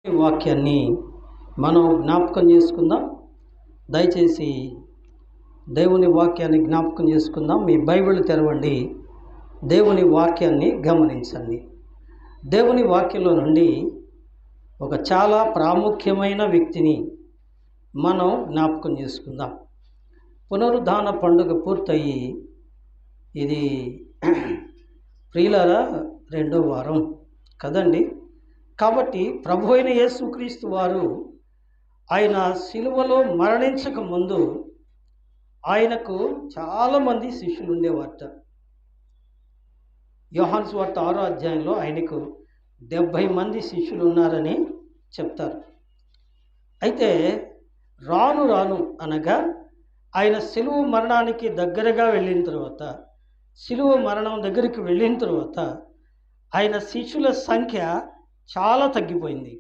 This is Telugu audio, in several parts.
ఈ వాక్యాన్ని మనం జ్ఞాపకం చేసుకుందాం. దయచేసి దేవుని వాక్యాన్ని జ్ఞాపకం చేసుకుందాం. మీ బైబిల్ తెరవండి, దేవుని వాక్యాన్ని గమనించండి. దేవుని వాక్యంలో నుండి ఒక చాలా ప్రాముఖ్యమైన వ్యక్తిని మనం జ్ఞాపకం చేసుకుందాం. పునరుద్ధాన పండుగ పూర్తయి ఇది ప్రియులారా 2వ వారం కదండి. కాబట్టి ప్రభు అయిన యేసుక్రీస్తు వారు ఆయన సిలువలో మరణించక ముందు ఆయనకు చాలామంది శిష్యులు ఉండేవారట. యోహాను సువార్త 6వ అధ్యాయంలో ఆయనకు 70 మంది శిష్యులు ఉన్నారని చెప్తారు. అయితే రాను రాను అనగా ఆయన సిలువ మరణానికి దగ్గరగా వెళ్ళిన తర్వాత, సిలువ మరణం దగ్గరికి వెళ్ళిన తర్వాత ఆయన శిష్యుల సంఖ్య చాలా తగ్గిపోయింది.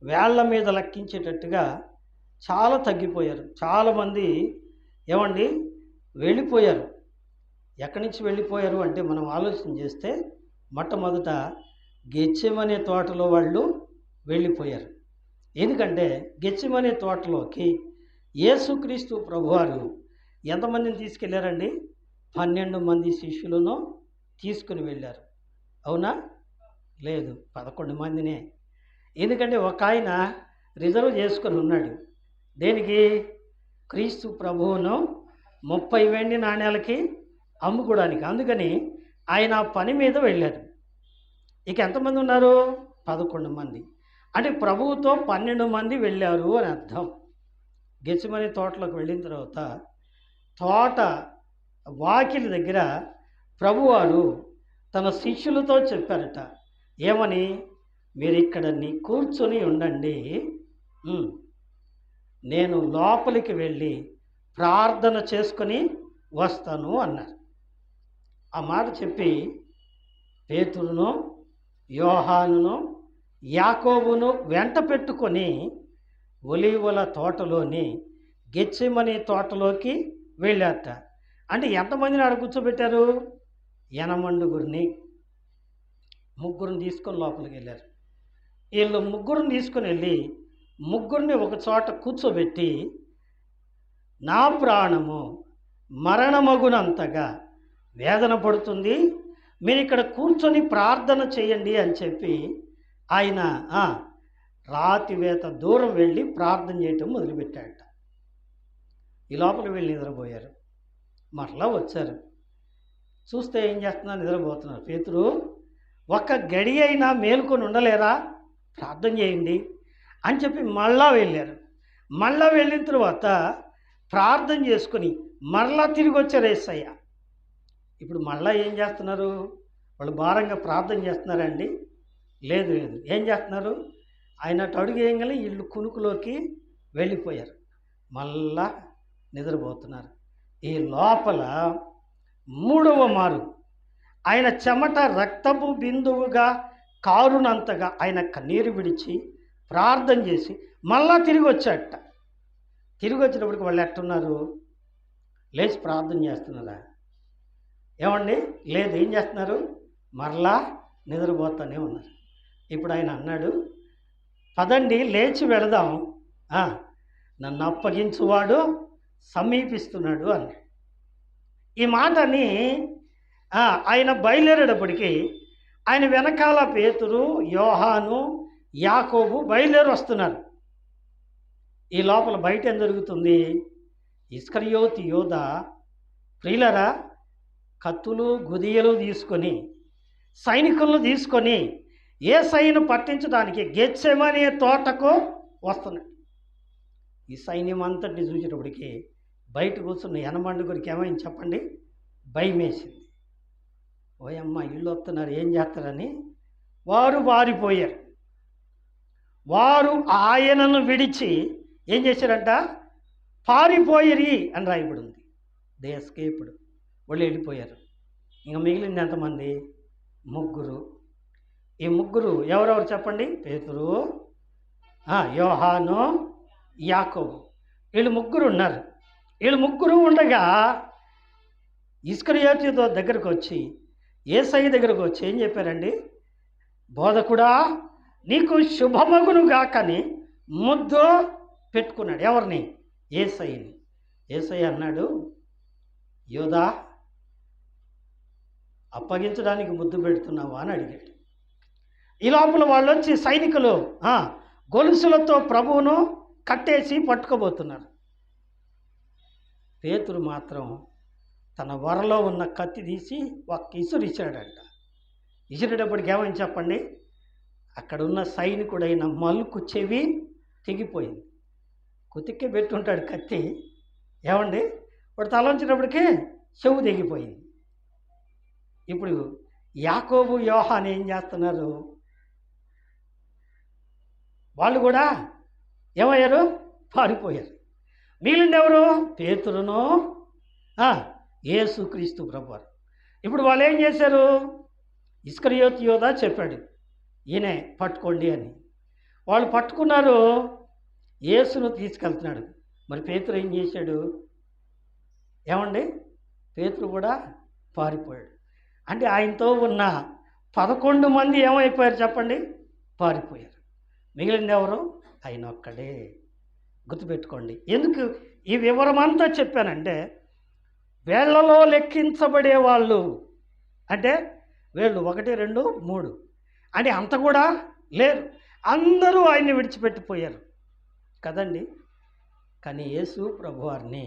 వేళ్ల మీద లెక్కించేటట్టుగా చాలా తగ్గిపోయారు. చాలామంది ఏమండి వెళ్ళిపోయారు. ఎక్కడి నుంచి వెళ్ళిపోయారు అంటే మనం ఆలోచన చేస్తే మొట్టమొదట గెత్సెమనే తోటలో వాళ్ళు వెళ్ళిపోయారు. ఎందుకంటే గెత్సెమనే తోటలోకి యేసుక్రీస్తు ప్రభువారు ఎంతమందిని తీసుకెళ్లారండి? 12 మంది శిష్యులను తీసుకుని వెళ్ళారు. అవునా? లేదు, 11 మందినే. ఎందుకంటే ఒక ఆయన రిజర్వ్ చేసుకొని ఉన్నాడు. దేనికి? క్రీస్తు ప్రభువును 30 వెండి నాణ్యాలకి అమ్ముకోవడానికి. అందుకని ఆయన పని మీద వెళ్ళారు. ఇక ఎంతమంది ఉన్నారు? 11 మంది. అంటే ప్రభువుతో 12 మంది వెళ్ళారు అని అర్థం. గెత్సెమనే తోటలోకి వెళ్ళిన తర్వాత తోట వాకిలి దగ్గర ప్రభువారు తన శిష్యులతో చెప్పారట. ఏమని? మీరు ఇక్కడ కూర్చొని ఉండండి, నేను లోపలికి వెళ్ళి ప్రార్థన చేసుకొని వస్తాను అన్నారు. ఆ మాట చెప్పి పేతురును, యోహానును, యాకోబును వెంట పెట్టుకొని ఒలీవల తోటలోని గెత్సెమనే తోటలోకి వెళ్ళారట. అంటే ఎంతమందిని ఆడ కూర్చోబెట్టారు? 8 ముగ్గురిని తీసుకొని లోపలికి వెళ్ళారు. వీళ్ళు ముగ్గురిని తీసుకొని వెళ్ళి ముగ్గురిని ఒక చోట కూర్చోబెట్టి, నా ప్రాణము మరణమగునంతగా వేదన పడుతుంది, మీరు ఇక్కడ కూర్చొని ప్రార్థన చేయండి అని చెప్పి ఆయన రాతివేత దూరం వెళ్ళి ప్రార్థన చేయటం మొదలుపెట్టాడట. ఈ లోపల వెళ్ళి నిద్రపోయారు. మరలా వచ్చారు. చూస్తే ఏం చేస్తున్నారు? నిద్రపోతున్నారు. పేతురు, ఒక్క గడి అయినా మేలుకొని ఉండలేరా? ప్రార్థన చేయండి అని చెప్పి మళ్ళా వెళ్ళారు. మళ్ళా వెళ్ళిన తర్వాత ప్రార్థన చేసుకొని మరలా తిరిగి వచ్చారు యేసయ్య. ఇప్పుడు మళ్ళా ఏం చేస్తున్నారు? వాళ్ళు భారంగా ప్రార్థన చేస్తున్నారండి? లేదు లేదు. ఏం చేస్తున్నారు? ఆయన అడుగు వేయగానే వీళ్ళు కునుకులోకి వెళ్ళిపోయారు. మళ్ళా నిద్రపోతున్నారు. ఈ లోపల 3వ మారు ఆయన చెమట రక్తపు బిందువుగా కారునంతగా ఆయన కన్నీరు విడిచి ప్రార్థన చేసి మళ్ళా తిరిగి వచ్చాడట. తిరిగి వచ్చినప్పటికి వాళ్ళు ఎట్టున్నారు? లేచి ప్రార్థన చేస్తున్నారా? ఏమండి? లేదు. ఏం చేస్తున్నారు? మరలా నిద్రపోతానే ఉన్నారు. ఇప్పుడు ఆయన అన్నాడు, పదండి లేచి వెళదాం, నన్ను అప్పగించువాడు సమీపిస్తున్నాడు అన్నాడు. ఈ మాటని ఆయన బయలుదేరేటప్పటికి ఆయన వెనకాల పేతురు, యోహాను, యాకోబు బయలుదేరి వస్తున్నారు. ఈ లోపల బయట ఏం జరుగుతుంది? ఇస్కరియోతు యోధ ప్రియులరా కత్తులు గుదియలు తీసుకొని సైనికులను తీసుకొని యేసయ్యను పట్టించడానికి గెత్సెమనే తోటకు వస్తున్నాడు. ఈ సైన్యం అంతటిని చూసేటప్పటికి బయట కూర్చున్న 8 ఏమైంది చెప్పండి? భయం వేసింది. ఓయమ్మ, ఇళ్ళు వస్తున్నారు, ఏం చేస్తారని వారు పారిపోయారు. వారు ఆయనను విడిచి ఏం చేశారంట? పారిపోయిరి అని రాయబడింది. They escaped. వాళ్ళు వెళ్ళిపోయారు. ఇంకా మిగిలింది ఎంతమంది? 3. ఈ 3 ఎవరెవరు చెప్పండి? పేతురు, యోహాను, యాకోబు. వీళ్ళు 3 ఉన్నారు. వీళ్ళు 3 ఉండగా ఇస్కరియోతు దగ్గరకు వచ్చి యేసయ్య దగ్గరకు వచ్చి ఏం చెప్పారండి? బోధకుడా, నీకు శుభమగును గాకని ముద్దు పెట్టుకున్నాడు. ఎవరిని? యేసయ్యని. యేసయ్య అన్నాడు, యోధా అప్పగించడానికి ముద్దు పెడుతున్నావా అని అడిగాడు. ఈ లోపల వాళ్ళు వచ్చి సైనికులు గొలుసులతో ప్రభువును కట్టేసి పట్టుకోబోతున్నారు. పేతురు మాత్రం తన వరలో ఉన్న కత్తి తీసి ఒక ఇసురిచ్చాడంట. ఇసిరేటప్పటికి ఏమని చెప్పండి, అక్కడున్న సైనికుడైన మల్కు చెవి తెగిపోయింది. కుతిక్కి పెట్టుంటాడు కత్తి, ఏమండి వాడు తలంచేటప్పటికే చెవు తెగిపోయింది. ఇప్పుడు యాకోబు యోహాను ఏం చేస్తున్నారు? వాళ్ళు కూడా ఏమయ్యారు? పారిపోయారు. మిగిలింది ఎవరు? పేతురును యేసుక్రీస్తు ప్రభువారు. ఇప్పుడు వాళ్ళు ఏం చేశారు? ఇస్కరియోతు యోధా చెప్పాడు, ఈయనే పట్టుకోండి అని. వాళ్ళు పట్టుకున్నారు, యేసును తీసుకెళ్తున్నాడు. మరి పేతురు ఏం చేశాడు? ఏమండి పేతురు కూడా పారిపోయాడు. అంటే ఆయనతో ఉన్న 11 మంది ఏమైపోయారు చెప్పండి? పారిపోయారు. మిగిలింది ఎవరు? ఆయన ఒక్కడే. గుర్తుపెట్టుకోండి. ఎందుకు ఈ వివరం అంతా చెప్పానంటే, వేళ్లలో లెక్కించబడే వాళ్ళు అంటే వీళ్ళు 1, 2, 3 అంటే అంత కూడా లేరు. అందరూ ఆయన్ని విడిచిపెట్టిపోయారు కదండి. కానీ యేసు ప్రభువారిని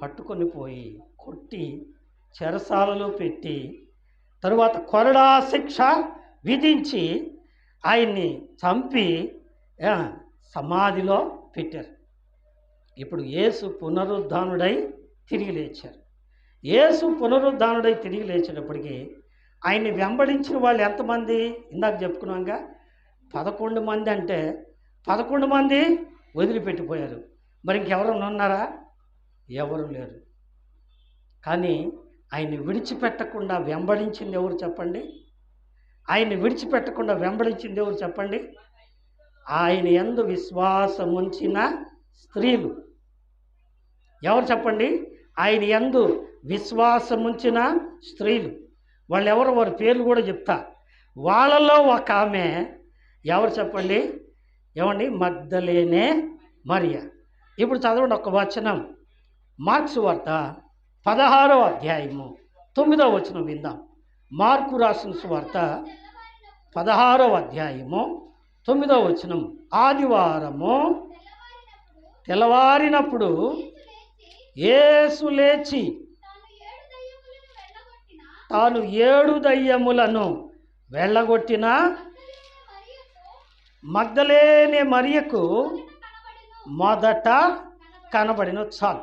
పట్టుకొని పోయి కొట్టి చెరసాలలో పెట్టి తరువాత కొరడా శిక్ష విధించి ఆయన్ని చంపి సమాధిలో పెట్టారు. ఇప్పుడు యేసు పునరుద్ధానుడై తిరిగి లేచారు. యేసు పునరుద్ధానుడై తిరిగి లేచేటప్పటికి ఆయన్ని వెంబడించిన వాళ్ళు ఎంతమంది? ఇందాక చెప్పుకున్నాగా 11 మంది. అంటే 11 మంది వదిలిపెట్టిపోయారు. మరి ఇంకెవరన్నా ఉన్నారా? ఎవరు లేరు. కానీ ఆయన్ని విడిచిపెట్టకుండా వెంబడించింది ఎవరు చెప్పండి? ఆయన్ని విడిచిపెట్టకుండా వెంబడించింది ఎవరు చెప్పండి? ఆయన యందు విశ్వాసం ఉంచిన స్త్రీలు. ఎవరు చెప్పండి? ఆయన యందు విశ్వాసం ఉంచిన స్త్రీలు. వాళ్ళు ఎవరు? వారి పేర్లు కూడా చెప్తా. వాళ్ళలో ఒక ఆమె ఎవరు చెప్పండి? ఏమండి? మగ్దలేనే మరియ. ఇప్పుడు చదవండి ఒక వచనం, మార్క్స్ వార్త 16వ అధ్యాయము 9వ వచనం విందాం. మార్కు రాసిన సువార్త 16వ అధ్యాయము 9వ వచనం. ఆదివారము తెల్లవారినప్పుడు యేసు లేచి తాను 7 దయ్యములను వెళ్ళగొట్టిన మగ్దలేనే మరియకు మొదట కనబడిన. చాలు.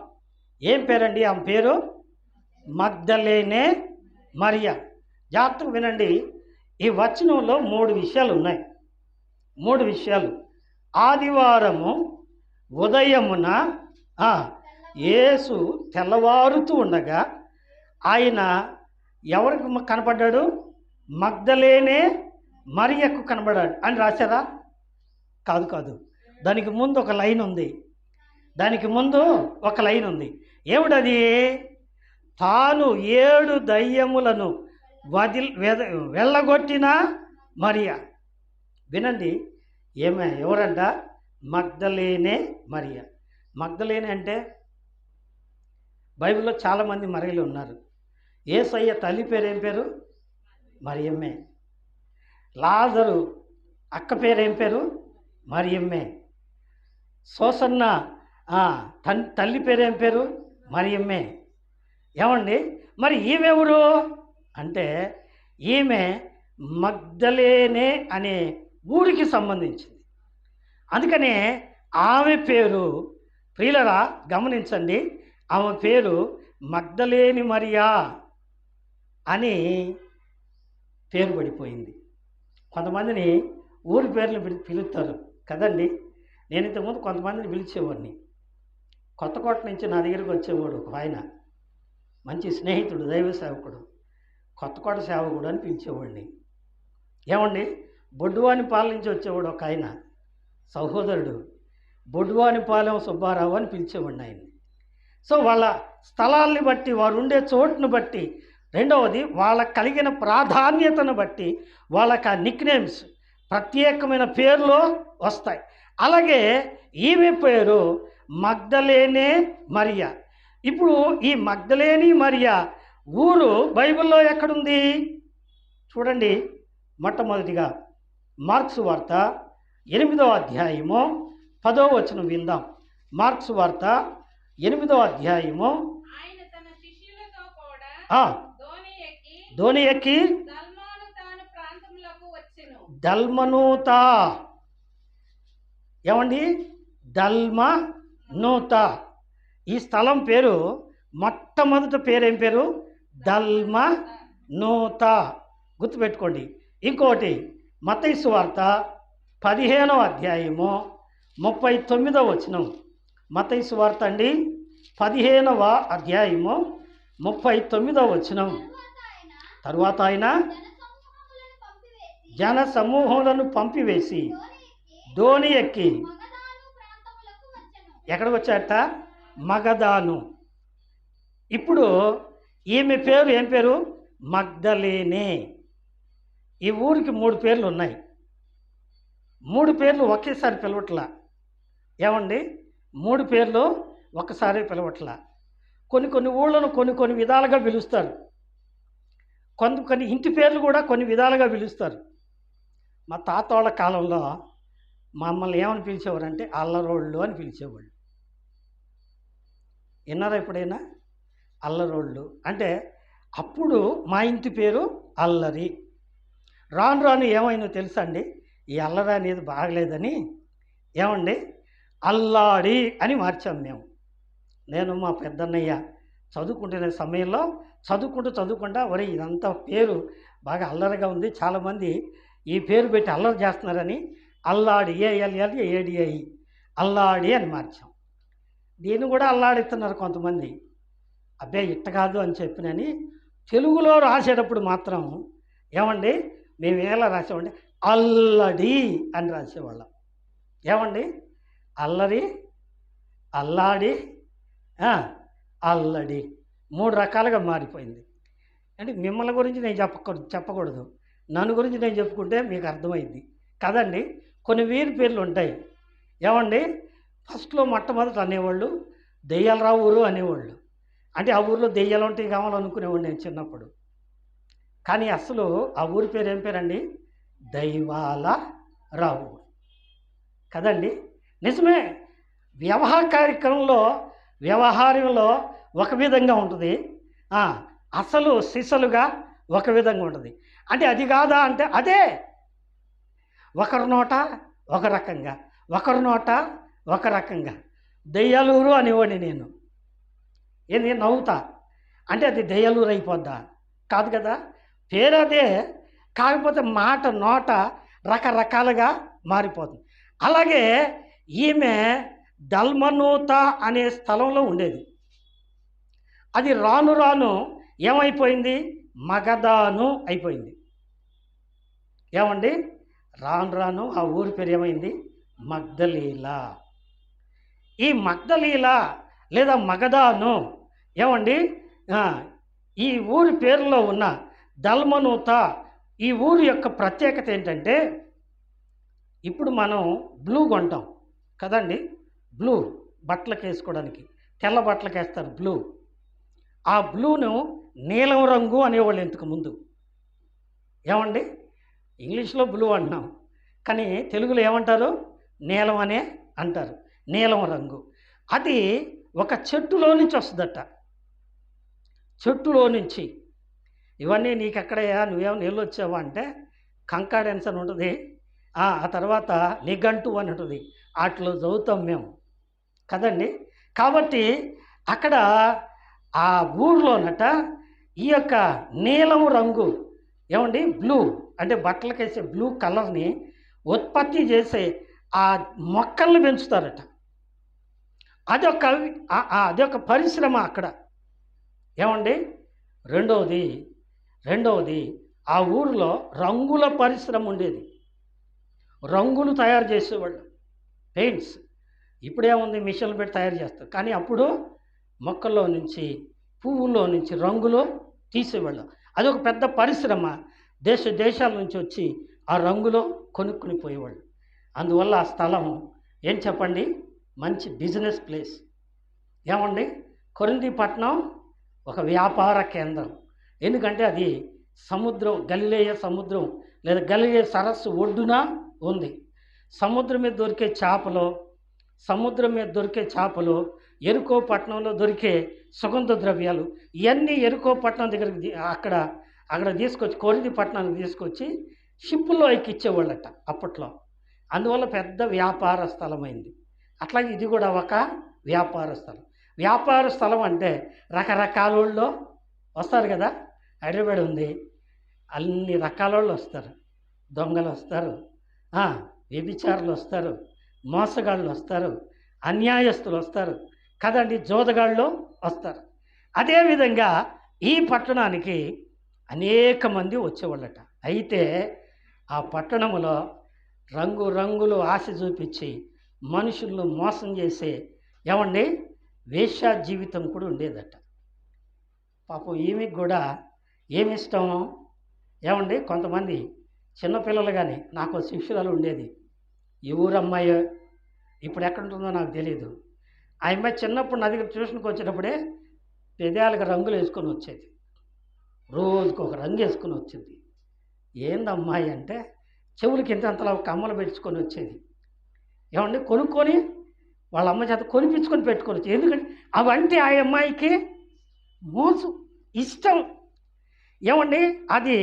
ఏం పేరండి ఆమె పేరు? మగ్దలేనే మరియ. జాగ్రత్తగా వినండి. ఈ వచనంలో 3 విషయాలు ఉన్నాయి. 3 విషయాలు. ఆదివారము ఉదయమున యేసు తెల్లవారుతూ ఉండగా ఆయన ఎవరికి కనపడ్డాడు? మగ్దలేనే మరియకు కనబడ్డాడు అని రాశారా? కాదు. దానికి ముందు ఒక లైన్ ఉంది. ఏమిటది? తాను 7 దయ్యములను వెళ్ళగొట్టిన మరియ. వినండి. ఎవరంట? మగ్దలేనే మరియ. మగ్దలేనే అంటే బైబిల్లో చాలామంది మరియలు ఉన్నారు. యేసయ్య తల్లి పేరు ఏం పేరు? మరియమ్మే. లాజరు అక్క పేరు ఏం పేరు? మరియమ్మే. సోసన్న తల్లి పేరు ఏం పేరు? మరియమ్మే. ఏమండి మరి ఈమెవరు అంటే ఈమె మగ్దలేనే అనే ఊరికి సంబంధించింది. అందుకనే ఆమె పేరు, ప్రియులరా గమనించండి, ఆమె పేరు మగ్దలేని మరియా అని పేరు పడిపోయింది. కొంతమందిని ఊరి పేర్లు పిలుస్తారు కదండి. నేను ఇంతకుముందు కొంతమందిని పిలిచేవాడిని. కొత్తకోట నుంచి నా దగ్గరికి వచ్చేవాడు ఒక ఆయన, మంచి స్నేహితుడు, దైవ సేవకుడు, కొత్తకోట సేవకుడు అని పిలిచేవాడిని. ఏమండి బొడ్డువానిపాలెం నుంచి వచ్చేవాడు ఒక ఆయన, సహోదరుడు, బొడ్డువానిపాలెం సుబ్బారావు అని పిలిచేవాడిని ఆయన్ని. సో వాళ్ళ స్థలాల్ని బట్టి, వారు ఉండే చోటును బట్టి, రెండవది వాళ్ళకు కలిగిన ప్రాధాన్యతను బట్టి వాళ్ళకి ఆ నిక్ నేమ్స్, ప్రత్యేకమైన పేర్లు వస్తాయి. అలాగే ఈమె పేరు మగ్దలేనే మరియా. ఇప్పుడు ఈ మగ్దలేని మరియా ఊరు బైబిల్లో ఎక్కడుంది చూడండి. మొట్టమొదటిగా మార్క్స్ వార్త 8వ అధ్యాయము 10వ వచనం విందాం. మార్క్స్ వార్త 8వ అధ్యాయము దోణి ఎక్కి దల్మనూత, ఏమండి దల్మనూత, ఈ స్థలం పేరు మొట్టమొదటి పేరు ఏం పేరు? దల్మనూత. గుర్తుపెట్టుకోండి. ఇంకోటి మత్తయి సువార్త 15వ అధ్యాయము 39వ వచనం. మత్తయి సువార్త అండి 15వ అధ్యాయము 39వ వచనం. తరువాత ఆయన జన సమూహములను పంపివేసి దోణి ఎక్కి ఎక్కడికి వచ్చాట? మగదాను. ఇప్పుడు ఈమె పేరు ఏం పేరు? మగ్దలేనే. ఈ ఊరికి 3 పేర్లు ఉన్నాయి. 3 పేర్లు ఒకేసారి పిలవట్లా. ఏమండి? 3 పేర్లు ఒకసారి పిలవట్లా. కొన్ని ఊళ్ళను కొన్ని విధాలుగా పిలుస్తారు. కొన్ని ఇంటి పేర్లు కూడా కొన్ని విధాలుగా పిలుస్తారు. మా తాత వాళ్ళ కాలంలో మమ్మల్ని ఏమని పిలిచేవారంటే అల్లరోళ్ళు అని పిలిచేవాళ్ళు. విన్నారా ఎప్పుడైనా? అల్లరోళ్ళు అంటే అప్పుడు మా ఇంటి పేరు అల్లరి. రాను రాను ఏమైందో తెలుసా అండి? ఈ అల్లరి అనేది బాగలేదని ఏమండి అల్లాడి అని మార్చాం మేము. నేను మా పెద్దన్నయ్య చదువుకుంటున్న సమయంలో చదువుకుంటా ఒరే ఇదంతా పేరు బాగా అల్లరిగా ఉంది, చాలామంది ఈ పేరు పెట్టి అల్లరి చేస్తున్నారని అల్లాడి ఏఎల్ఎల్ఏడిఐ అల్లాడి అని మార్చాం. దీన్ని కూడా అల్లాడిస్తున్నారు కొంతమంది. అబ్బాయి ఇట్ట కాదు అని చెప్పినని తెలుగులో రాసేటప్పుడు మాత్రం ఏమండి మేము ఎలా రాసేవాడి? అల్లడి అని రాసేవాళ్ళం. ఏమండి? అల్లరి, అల్లాడి, అల్లడి 3 రకాలుగా మారిపోయింది. అంటే మిమ్మల్ని గురించి నేను చెప్పకూడదు, నన్ను గురించి నేను చెప్పుకుంటే మీకు అర్థమైంది కదండి. కొన్ని వీరి పేర్లు ఉంటాయి. ఏమండి? ఫస్ట్లో మొట్టమొదట అనేవాళ్ళు దెయ్యాల ఊరు అనేవాళ్ళు. అంటే ఆ ఊరిలో దెయ్యాలు ఉంటాయి కావాలనుకునేవాడు నేను చిన్నప్పుడు. కానీ అసలు ఆ ఊరి పేరు ఏం పేరండి? దైవాల రావు కదండి. నిజమే. వ్యవహారంలో ఒక విధంగా ఉంటుంది, అసలు సిసలుగా ఒక విధంగా ఉంటుంది. అంటే అది కాదా అంటే అదే. ఒకరి నోట ఒక రకంగా, ఒకరి నోట ఒక రకంగా. దెయ్యాలూరు అనేవాడిని నేను. ఏంది నవ్వుతా అంటే అది దెయ్యాలూరు అయిపోద్దా? కాదు కదా, పేరు అదే. కాకపోతే మాట నోట రకరకాలుగా మారిపోతుంది. అలాగే ఈమె దల్మనూత అనే స్థలంలో ఉండేది. అది రాను రాను ఏమైపోయింది? మగదాను అయిపోయింది. ఏమండి? రాను రాను ఆ ఊరి పేరు ఏమైంది? మగ్దలీల. ఈ మగ్దలీల లేదా మగదాను ఏమండి ఈ ఊరి పేరులో ఉన్న దల్మనూత, ఈ ఊరి యొక్క ప్రత్యేకత ఏంటంటే ఇప్పుడు మనం బ్లూ కొంటాం కదండి. బ్లూ బట్టలకు వేసుకోవడానికి, తెల్ల బట్టలకు వేస్తారు బ్లూ. ఆ బ్లూను నీలం రంగు అనేవాళ్ళు ఇంతకు ముందు. ఏమండి? ఇంగ్లీష్లో బ్లూ అంటున్నాం, కానీ తెలుగులో ఏమంటారు? నీలం అనే అంటారు. నీలం రంగు అది ఒక చెట్టులో నుంచి వస్తుందట. చెట్టులో నుంచి. ఇవన్నీ నీకు ఎక్కడయ్యా, నువ్వేమో నీళ్ళు వచ్చావా అంటే కంకాడెన్స్ అని ఉంటుంది, ఆ తర్వాత నిఘంటు అని ఉంటుంది. వాటిలో చదువుతాం మేము కదండి. కాబట్టి అక్కడ ఆ ఊర్లోనట ఈ యొక్క నీలం రంగు ఏమండి బ్లూ అంటే బట్టలకేసే బ్లూ కలర్ని ఉత్పత్తి చేసే ఆ మొక్కల్ని పెంచుతారట. అదొక పరిశ్రమ అక్కడ. ఏమండి? రెండవది ఆ ఊరిలో రంగుల పరిశ్రమ ఉండేది. రంగులు తయారు చేసేవాళ్ళు, పెయింట్స్. ఇప్పుడేముంది, మిషన్లు పెట్టి తయారు చేస్తారు. కానీ అప్పుడు మొక్కల్లో నుంచి, పువ్వుల్లో నుంచి రంగులు తీసేవాళ్ళు. అదొక పెద్ద పరిశ్రమ. దేశాల నుంచి వచ్చి ఆ రంగులో కొనుక్కుని పోయేవాళ్ళు. అందువల్ల ఆ స్థలం ఏం చెప్పండి, మంచి బిజినెస్ ప్లేస్. ఏమండి, కొరింథీ పట్టణం ఒక వ్యాపార కేంద్రం. ఎందుకంటే అది సముద్రం, గలిలేయ సముద్రం లేదా గలిలేయ సరస్సు ఒడ్డున ఉంది. సముద్రం మీద దొరికే చేపలు, సముద్రం మీద దొరికే చేపలు, ఎరుకో పట్టణంలో దొరికే సుగంధ ద్రవ్యాలు, ఇవన్నీ ఎరుకో పట్టణం దగ్గరికి అక్కడ అక్కడ తీసుకొచ్చి కొరింథీ పట్టణానికి తీసుకొచ్చి షిప్పుల్లో ఎక్కిచ్చేవాళ్ళట అప్పట్లో. అందువల్ల పెద్ద వ్యాపార స్థలమైంది. అట్లాగే ఇది కూడా ఒక వ్యాపార స్థలం. వ్యాపార స్థలం అంటే రకరకాల వాళ్ళు వస్తారు కదా. హైదరాబాద్ ఉంది, అన్ని రకాల వాళ్ళు వస్తారు. దొంగలు వస్తారు, వ్యభిచారులు వస్తారు, మోసగాళ్ళు వస్తారు, అన్యాయస్తులు వస్తారు కదండి, జోదగాళ్ళు వస్తారు. అదేవిధంగా ఈ పట్టణానికి అనేక మంది వచ్చేవాళ్ళట. అయితే ఆ పట్టణంలో రంగు రంగులు ఆశ చూపించి మనుషులను మోసం చేసే ఏమండి వేశ్యా జీవితం కూడా ఉండేదట. పాపం ఈమెకి కూడా ఏమి ఇష్టం ఏమండి, కొంతమంది చిన్నపిల్లలు కానీ నాకు శిష్యురాలు ఉండేది, ఈ ఊరమ్మాయి, ఇప్పుడు ఎక్కడుంటుందో నాకు తెలియదు. ఆ అమ్మాయి చిన్నప్పుడు నా దగ్గర ట్యూషన్కి వచ్చేటప్పుడే పెదాలకు రంగులు వేసుకొని వచ్చేది, రోజుకు ఒక రంగు వేసుకొని వచ్చింది. ఏందమ్మాయి అంటే చెవులకి ఇంతంతలా కమ్మలు పెట్టుకొని వచ్చేది. ఏమండి, కొనుక్కొని వాళ్ళ అమ్మ చేత కొనిపించుకొని పెట్టుకొని వచ్చేది. ఎందుకంటే అవంటే ఆ అమ్మాయికి మోసు ఇష్టం. ఏమండి, అది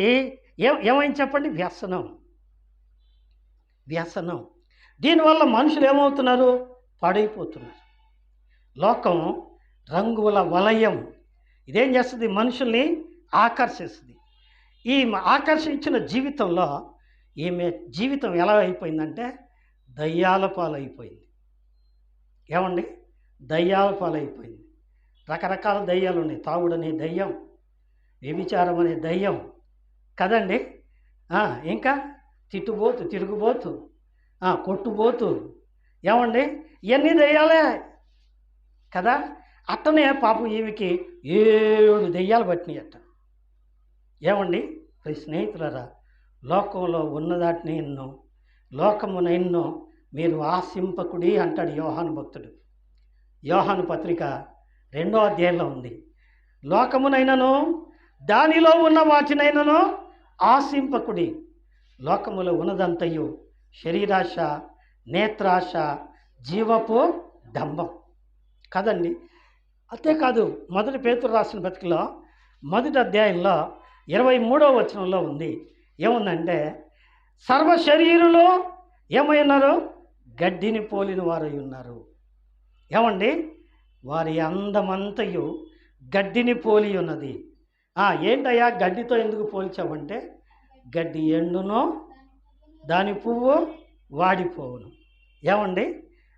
ఏమైంది చెప్పండి, వ్యసనం. వ్యసనం. దీనివల్ల మనుషులు ఏమవుతున్నారు, పాడైపోతున్నారు. లోకం రంగుల వలయం ఇదేం చేస్తుంది, మనుషుల్ని ఆకర్షిస్తుంది. ఈ ఆకర్షించిన జీవితంలో ఈమె జీవితం ఎలా అయిపోయిందంటే దయ్యాల పాలైపోయింది. ఏమండి, దయ్యాల పాలైపోయింది. రకరకాల దయ్యాలు ఉన్నాయి. తాగుడనే దయ్యం, వ్యభిచారం అనే దయ్యం కదండి, ఇంకా తిట్టుబోతు, తిరుగుబోతు, కొట్టుబోతు, ఏమండి ఇవన్నీ దయ్యాలే కదా. అట్టనే పాపం ఈమెకి 7 దెయ్యాలు పట్టినాయట. ఏమండి, స్నేహితులరా, లోకంలో ఉన్నదాటిని ఎన్నో, లోకమున ఎన్నో మీరు ఆశింపకుడి అంటాడు యోహాను భక్తుడు. యోహాను పత్రిక 2వ అధ్యాయంలో ఉంది. లోకమునైనను దానిలో ఉన్న వాటినైనను ఆశింపకుడి. లోకములో ఉన్నదంతయు శరీరాశ, నేత్రాశ, జీవపు డంబం కదండి. అంతేకాదు, 1 పేతురు రాసిన పత్రికలో 1వ అధ్యాయంలో 23వ వచనంలో ఉంది. ఏముందంటే సర్వ శరీరులు ఏమై ఉన్నారు, గడ్డిని పోలిన వారై ఉన్నారు. ఏమండి, వారి అందమంతయు గడ్డిని పోలి ఉన్నది. ఏంటయ్యా గడ్డితో ఎందుకు పోల్చామంటే గడ్డి ఎండునో దాని పువ్వు వాడిపోవును. ఏమండి,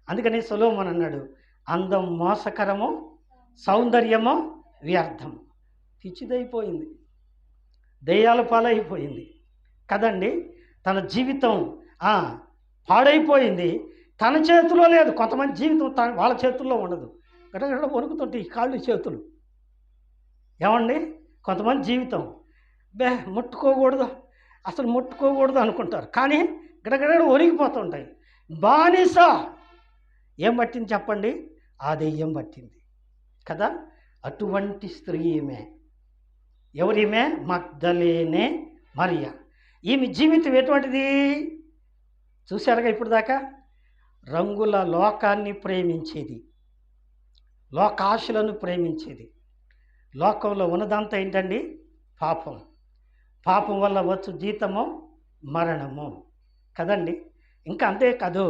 అందుకని సొలొమోను అన్నాడు, అందం మోసకరము, సౌందర్యము వ్యర్థం. పిచ్చిదైపోయింది, దెయ్యాల పాలైపోయింది కదండి. తన జీవితం పాడైపోయింది. తన చేతిలో లేదు. కొంతమంది జీవితం వాళ్ళ చేతుల్లో ఉండదు. గడగడ వణుకుతుంటాయి కాళ్ళు చేతులు. ఏమండి, కొంతమంది జీవితం ముట్టుకోకూడదు, అసలు ముట్టుకోకూడదు అనుకుంటారు, కానీ గడగడ వణికిపోతుంటాయి. బానిస ఏం పట్టింది చెప్పండి, ఆ దెయ్యం పట్టింది కదా. అటువంటి స్త్రీ ఈమె. ఎవరిమే, మగ్దలేనే మరియ. ఈమె జీవితం ఎటువంటిది చూశారుగా ఇప్పుడు దాకా. రంగుల లోకాన్ని ప్రేమించేది, లోకాశలను ప్రేమించేది. లోకంలో ఉన్నదంతా ఏంటండి, పాపం. పాపం వల్ల వచ్చు జీతము మరణము కదండి. ఇంకా అంతేకాదు,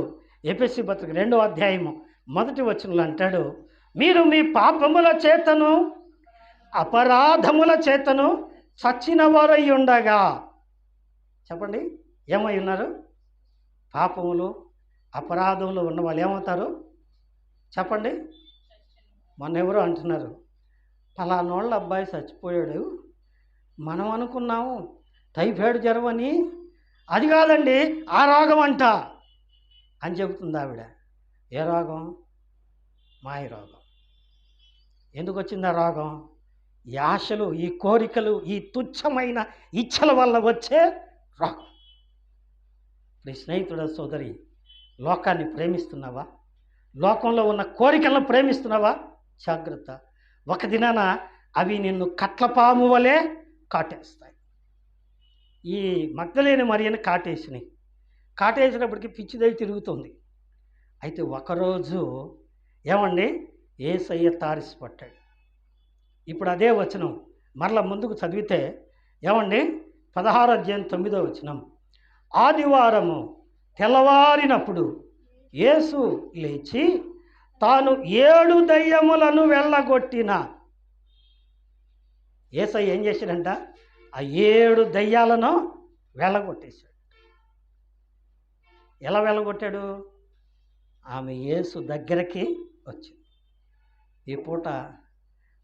ఎఫెసీ పత్రిక 2వ అధ్యాయము 1వ వచనంలో అంటాడు, మీరు మీ పాపముల చేతను అపరాధముల చేతను చచ్చిన వారై ఉండగా. చెప్పండి, ఏమై ఉన్నారు, పాపములు అపరాధములు ఉన్న వాళ్ళు ఏమవుతారు చెప్పండి. మొన్న ఎవరో అంటున్నారు, పలానోళ్ళ అబ్బాయి చచ్చిపోయాడు, మనం అనుకున్నాము టైఫాయిడ్ జ్వరం అని, అది కాదండి ఆ రోగం అంట అని చెబుతుంది ఆవిడ. ఏ రోగం, మాయ రోగం. ఎందుకు వచ్చింది ఆ రోగం, ఈ ఆశలు, ఈ కోరికలు, ఈ తుచ్చమైన ఇచ్చల వల్ల వచ్చే రోగం. నీ స్నేహితుడ సోదరి, లోకాన్ని ప్రేమిస్తున్నావా? లోకంలో ఉన్న కోరికలను ప్రేమిస్తున్నావా? జాగ్రత్త. ఒక దినాన అవి నిన్ను కట్లపాము వలె కాటేస్తాయి. ఈ మగ్ధలేని మరియని కాటేసినాయి. కాటేసినప్పటికీ పిచ్చిదై తిరుగుతుంది. అయితే ఒకరోజు ఏమండి, యేసయ్య తారిసి పట్టాడు. ఇప్పుడు అదే వచనం మరలా ముందుకు చదివితే ఏమండి, 16వ అధ్యాయం 9వ వచనం. ఆదివారము తెల్లవారినప్పుడు యేసు లేచి తాను 7 దయ్యములను వెళ్ళగొట్టిన. యేసయ్య ఏం చేశాడంట? ఆ 7 దయ్యాలను వెళ్ళగొట్టేశాడు. ఎలా వెళ్ళగొట్టాడు? ఆమె యేసు దగ్గరికి వచ్చింది. ఈ పూట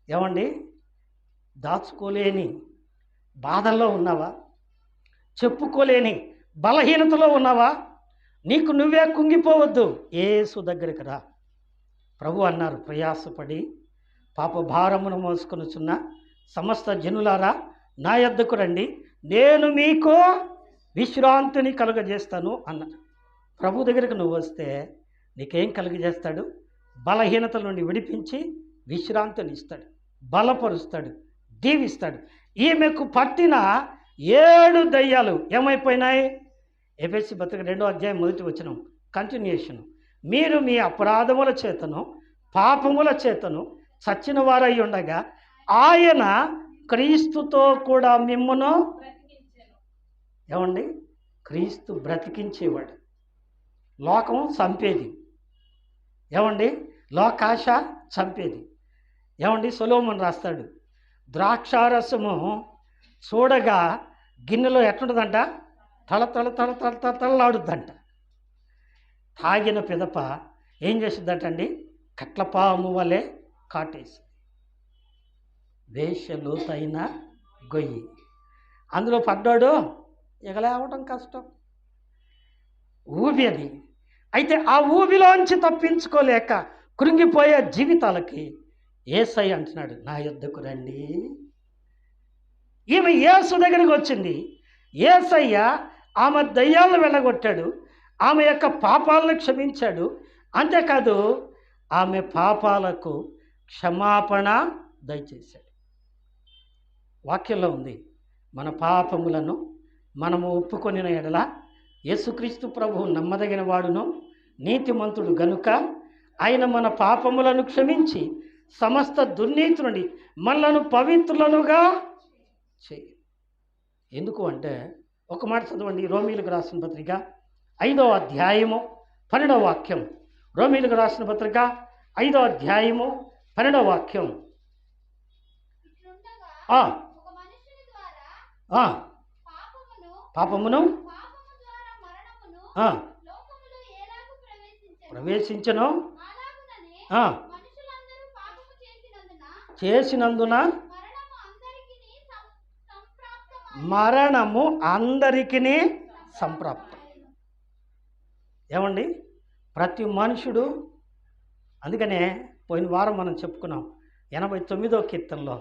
ఏమండి, దాచుకోలేని బాధల్లో ఉన్నావా? చెప్పుకోలేని బలహీనతలో ఉన్నావా? నీకు నువ్వే కుంగిపోవద్దు, యేసు దగ్గరికి రా. ప్రభు అన్నారు, ప్రయాసపడి పాప భారమును మోసుకొనుచున్న సమస్త జనులారా నా యొద్దకు రండి, నేను మీకు విశ్రాంతిని కలుగజేస్తాను అన్నాడు. ప్రభు దగ్గరికి నువ్వు వస్తే నీకేం కలుగజేస్తాడు? బలహీనతల నుండి విడిపించి విశ్రాంతిని ఇస్తాడు, బలపరుస్తాడు, దీవిస్తాడు. ఈమెకు పట్టిన 7 దయ్యాలు ఏమైపోయినాయి? ఎఫెసీ పత్రిక 2వ అధ్యాయం 1వ వచనం కంటిన్యూషన్. మీరు మీ అపరాధముల చేతను పాపముల చేతను చచ్చిన వారై ఉండగా ఆయన క్రీస్తుతో కూడా మిమ్మును ఏమండి, క్రీస్తు బ్రతికించేవాడు. లోకం చంపేది ఏమండి, లోకాశ చంపేది ఏమండి. సొలొమోను రాస్తాడు, ద్రాక్షారసము చూడగా గిన్నెలో ఎట్లుంటుందంట? తల తల తల తల తల తలలాడుద్దంట. తాగిన పిదప ఏం చేసిద్దంటండి? కట్లపాము వలె కాటేసి. వేషలోతైన గొయ్యి, అందులో పడ్డాడు, ఎగలేవటం కష్టం, ఊబి అది. అయితే ఆ ఊబిలోంచి తప్పించుకోలేక కృంగిపోయే జీవితాలకి యేసయ్య అంటున్నాడు, నా యొద్దకు రండి. ఈమె యేసు దగ్గరికి వచ్చింది. యేసయ్య ఆమె దయ్యాలను వెళ్ళగొట్టాడు, ఆమె యొక్క పాపాలను క్షమించాడు. అంతేకాదు ఆమె పాపాలకు క్షమాపణ దయచేశాడు. వాక్యంలో ఉంది, మన పాపములను మనము ఒప్పుకొనిన ఎడల యేసుక్రీస్తు ప్రభువు నమ్మదగిన వాడును నీతిమంతుడు గనుక ఆయన మన పాపములను క్షమించి సమస్త దుర్నీతి నుండి మనలను పవిత్రులనుగా చేయి. ఎందుకు అంటే ఒక మాట చదవండి, రోమీలకు రాసిన పత్రిక 5వ అధ్యాయము 12వ వాక్యం. రోమీలకు రాసిన పత్రిక 5వ అధ్యాయము 12వ వాక్యం. పాపమును ప్రవేశించను, చేసినందున మరణము అందరికీ సంప్రాప్తం. ఏమండి, ప్రతి మనుషుడు, అందుకనే పోయిన వారం మనం చెప్పుకున్నాం 89వ కీర్తనలో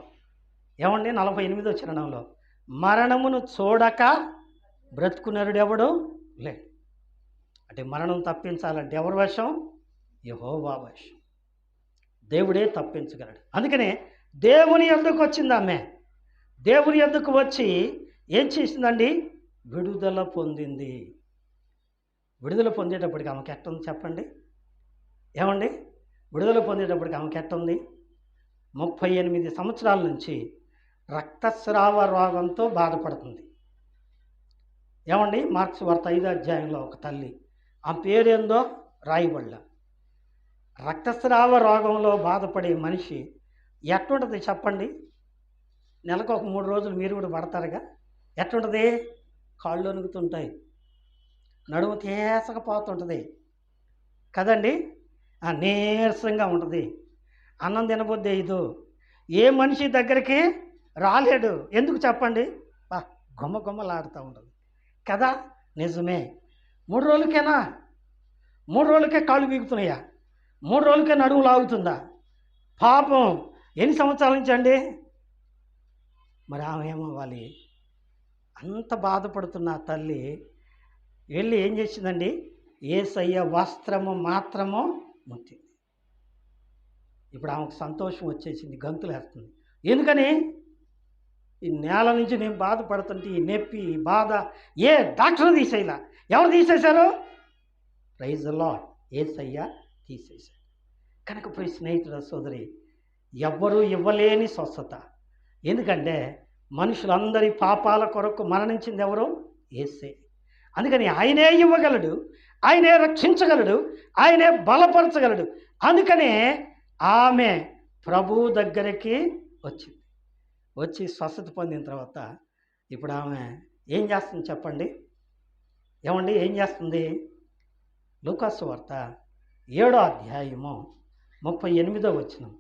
ఏమండి 48వ చరణంలో, మరణమును చూడక బ్రతుకునరుడెవడు లేడు. అంటే మరణం తప్పించాలంటే ఎవరి వశం? యెహోవా వశం. దేవుడే తప్పించగలడు. అందుకనే దేవుని యొద్దకు వచ్చింది ఆమె. దేవుని యొద్దకు వచ్చి ఏం చేసిందండి? విడుదల పొందింది. విడుదల పొందేటప్పటికి ఆమెకి ఎట్టుంది చెప్పండి? ఏమండి, విడుదల పొందేటప్పటికి ఆమెకి ఎట్టుంది? 38 సంవత్సరాల నుంచి రక్తస్రావ రోగంతో బాధపడుతుంది. ఏమండి, మార్క్స్ వార్త 5వ అధ్యాయంలో ఒక తల్లి, ఆ పేరేందో రాయబడ్డా. రక్తస్రావ రోగంలో బాధపడే మనిషి ఎట్లుంటుంది చెప్పండి? నెలకు ఒక 3 రోజులు మీరు కూడా పడతారుగా. ఎట్లుంటుంది? కాళ్ళు వణుకుతుంటాయి, నడుము తేసకపోతుంటుంది కదండి, నీరసంగా ఉంటుంది, అన్నం తినబుద్ధి అయ్యదు. ఏ మనిషి దగ్గరికి రాలేడు. ఎందుకు చెప్పండి? గుమ్మ గుమ్మలాడుతూ ఉంటుంది కదా. నిజమే. 3 రోజులకేనా? 3 రోజులకే కాళ్ళు బీగుతున్నాయా? 3 రోజులకే నడుము లాగుతుందా? పాపం ఎన్ని సంవత్సరాల నుంచి అండి? మరి ఆమె ఏమవ్వాలి? అంత బాధపడుతున్న తల్లి వెళ్ళి ఏం చేసిందండి, యేసయ్య వస్త్రము మాత్రము ముట్టింది. ఇప్పుడు ఆమెకు సంతోషం వచ్చేసింది, గంతులేస్తుంది. ఎందుకని? ఈ నేల నుంచి నేను బాధపడుతుంటే ఈ నొప్పి, ఈ బాధ ఏ డాక్టర్ తీసేయలా. ఎవరు తీసేశారు? ప్రైజ్ ది లార్డ్, యేసయ్య తీసేశారు. కనుక పోయి స్నేహితుల సోదరి, ఎవ్వరూ ఇవ్వలేని స్వస్థత. ఎందుకంటే మనుషులందరి పాపాల కొరకు మరణించింది ఎవరు? యేసే. అందుకని ఆయనే ఇవ్వగలడు, ఆయనే రక్షించగలడు, ఆయనే బలపరచగలడు. అందుకనే ఆమె ప్రభువు దగ్గరికి వచ్చింది. వచ్చి స్వస్థత పొందిన తర్వాత ఇప్పుడు ఆమె ఏం చేస్తుంది చెప్పండి? ఏమండి ఏం చేస్తుంది? లూకాసు వార్త 7వ అధ్యాయము 38వ వచనం.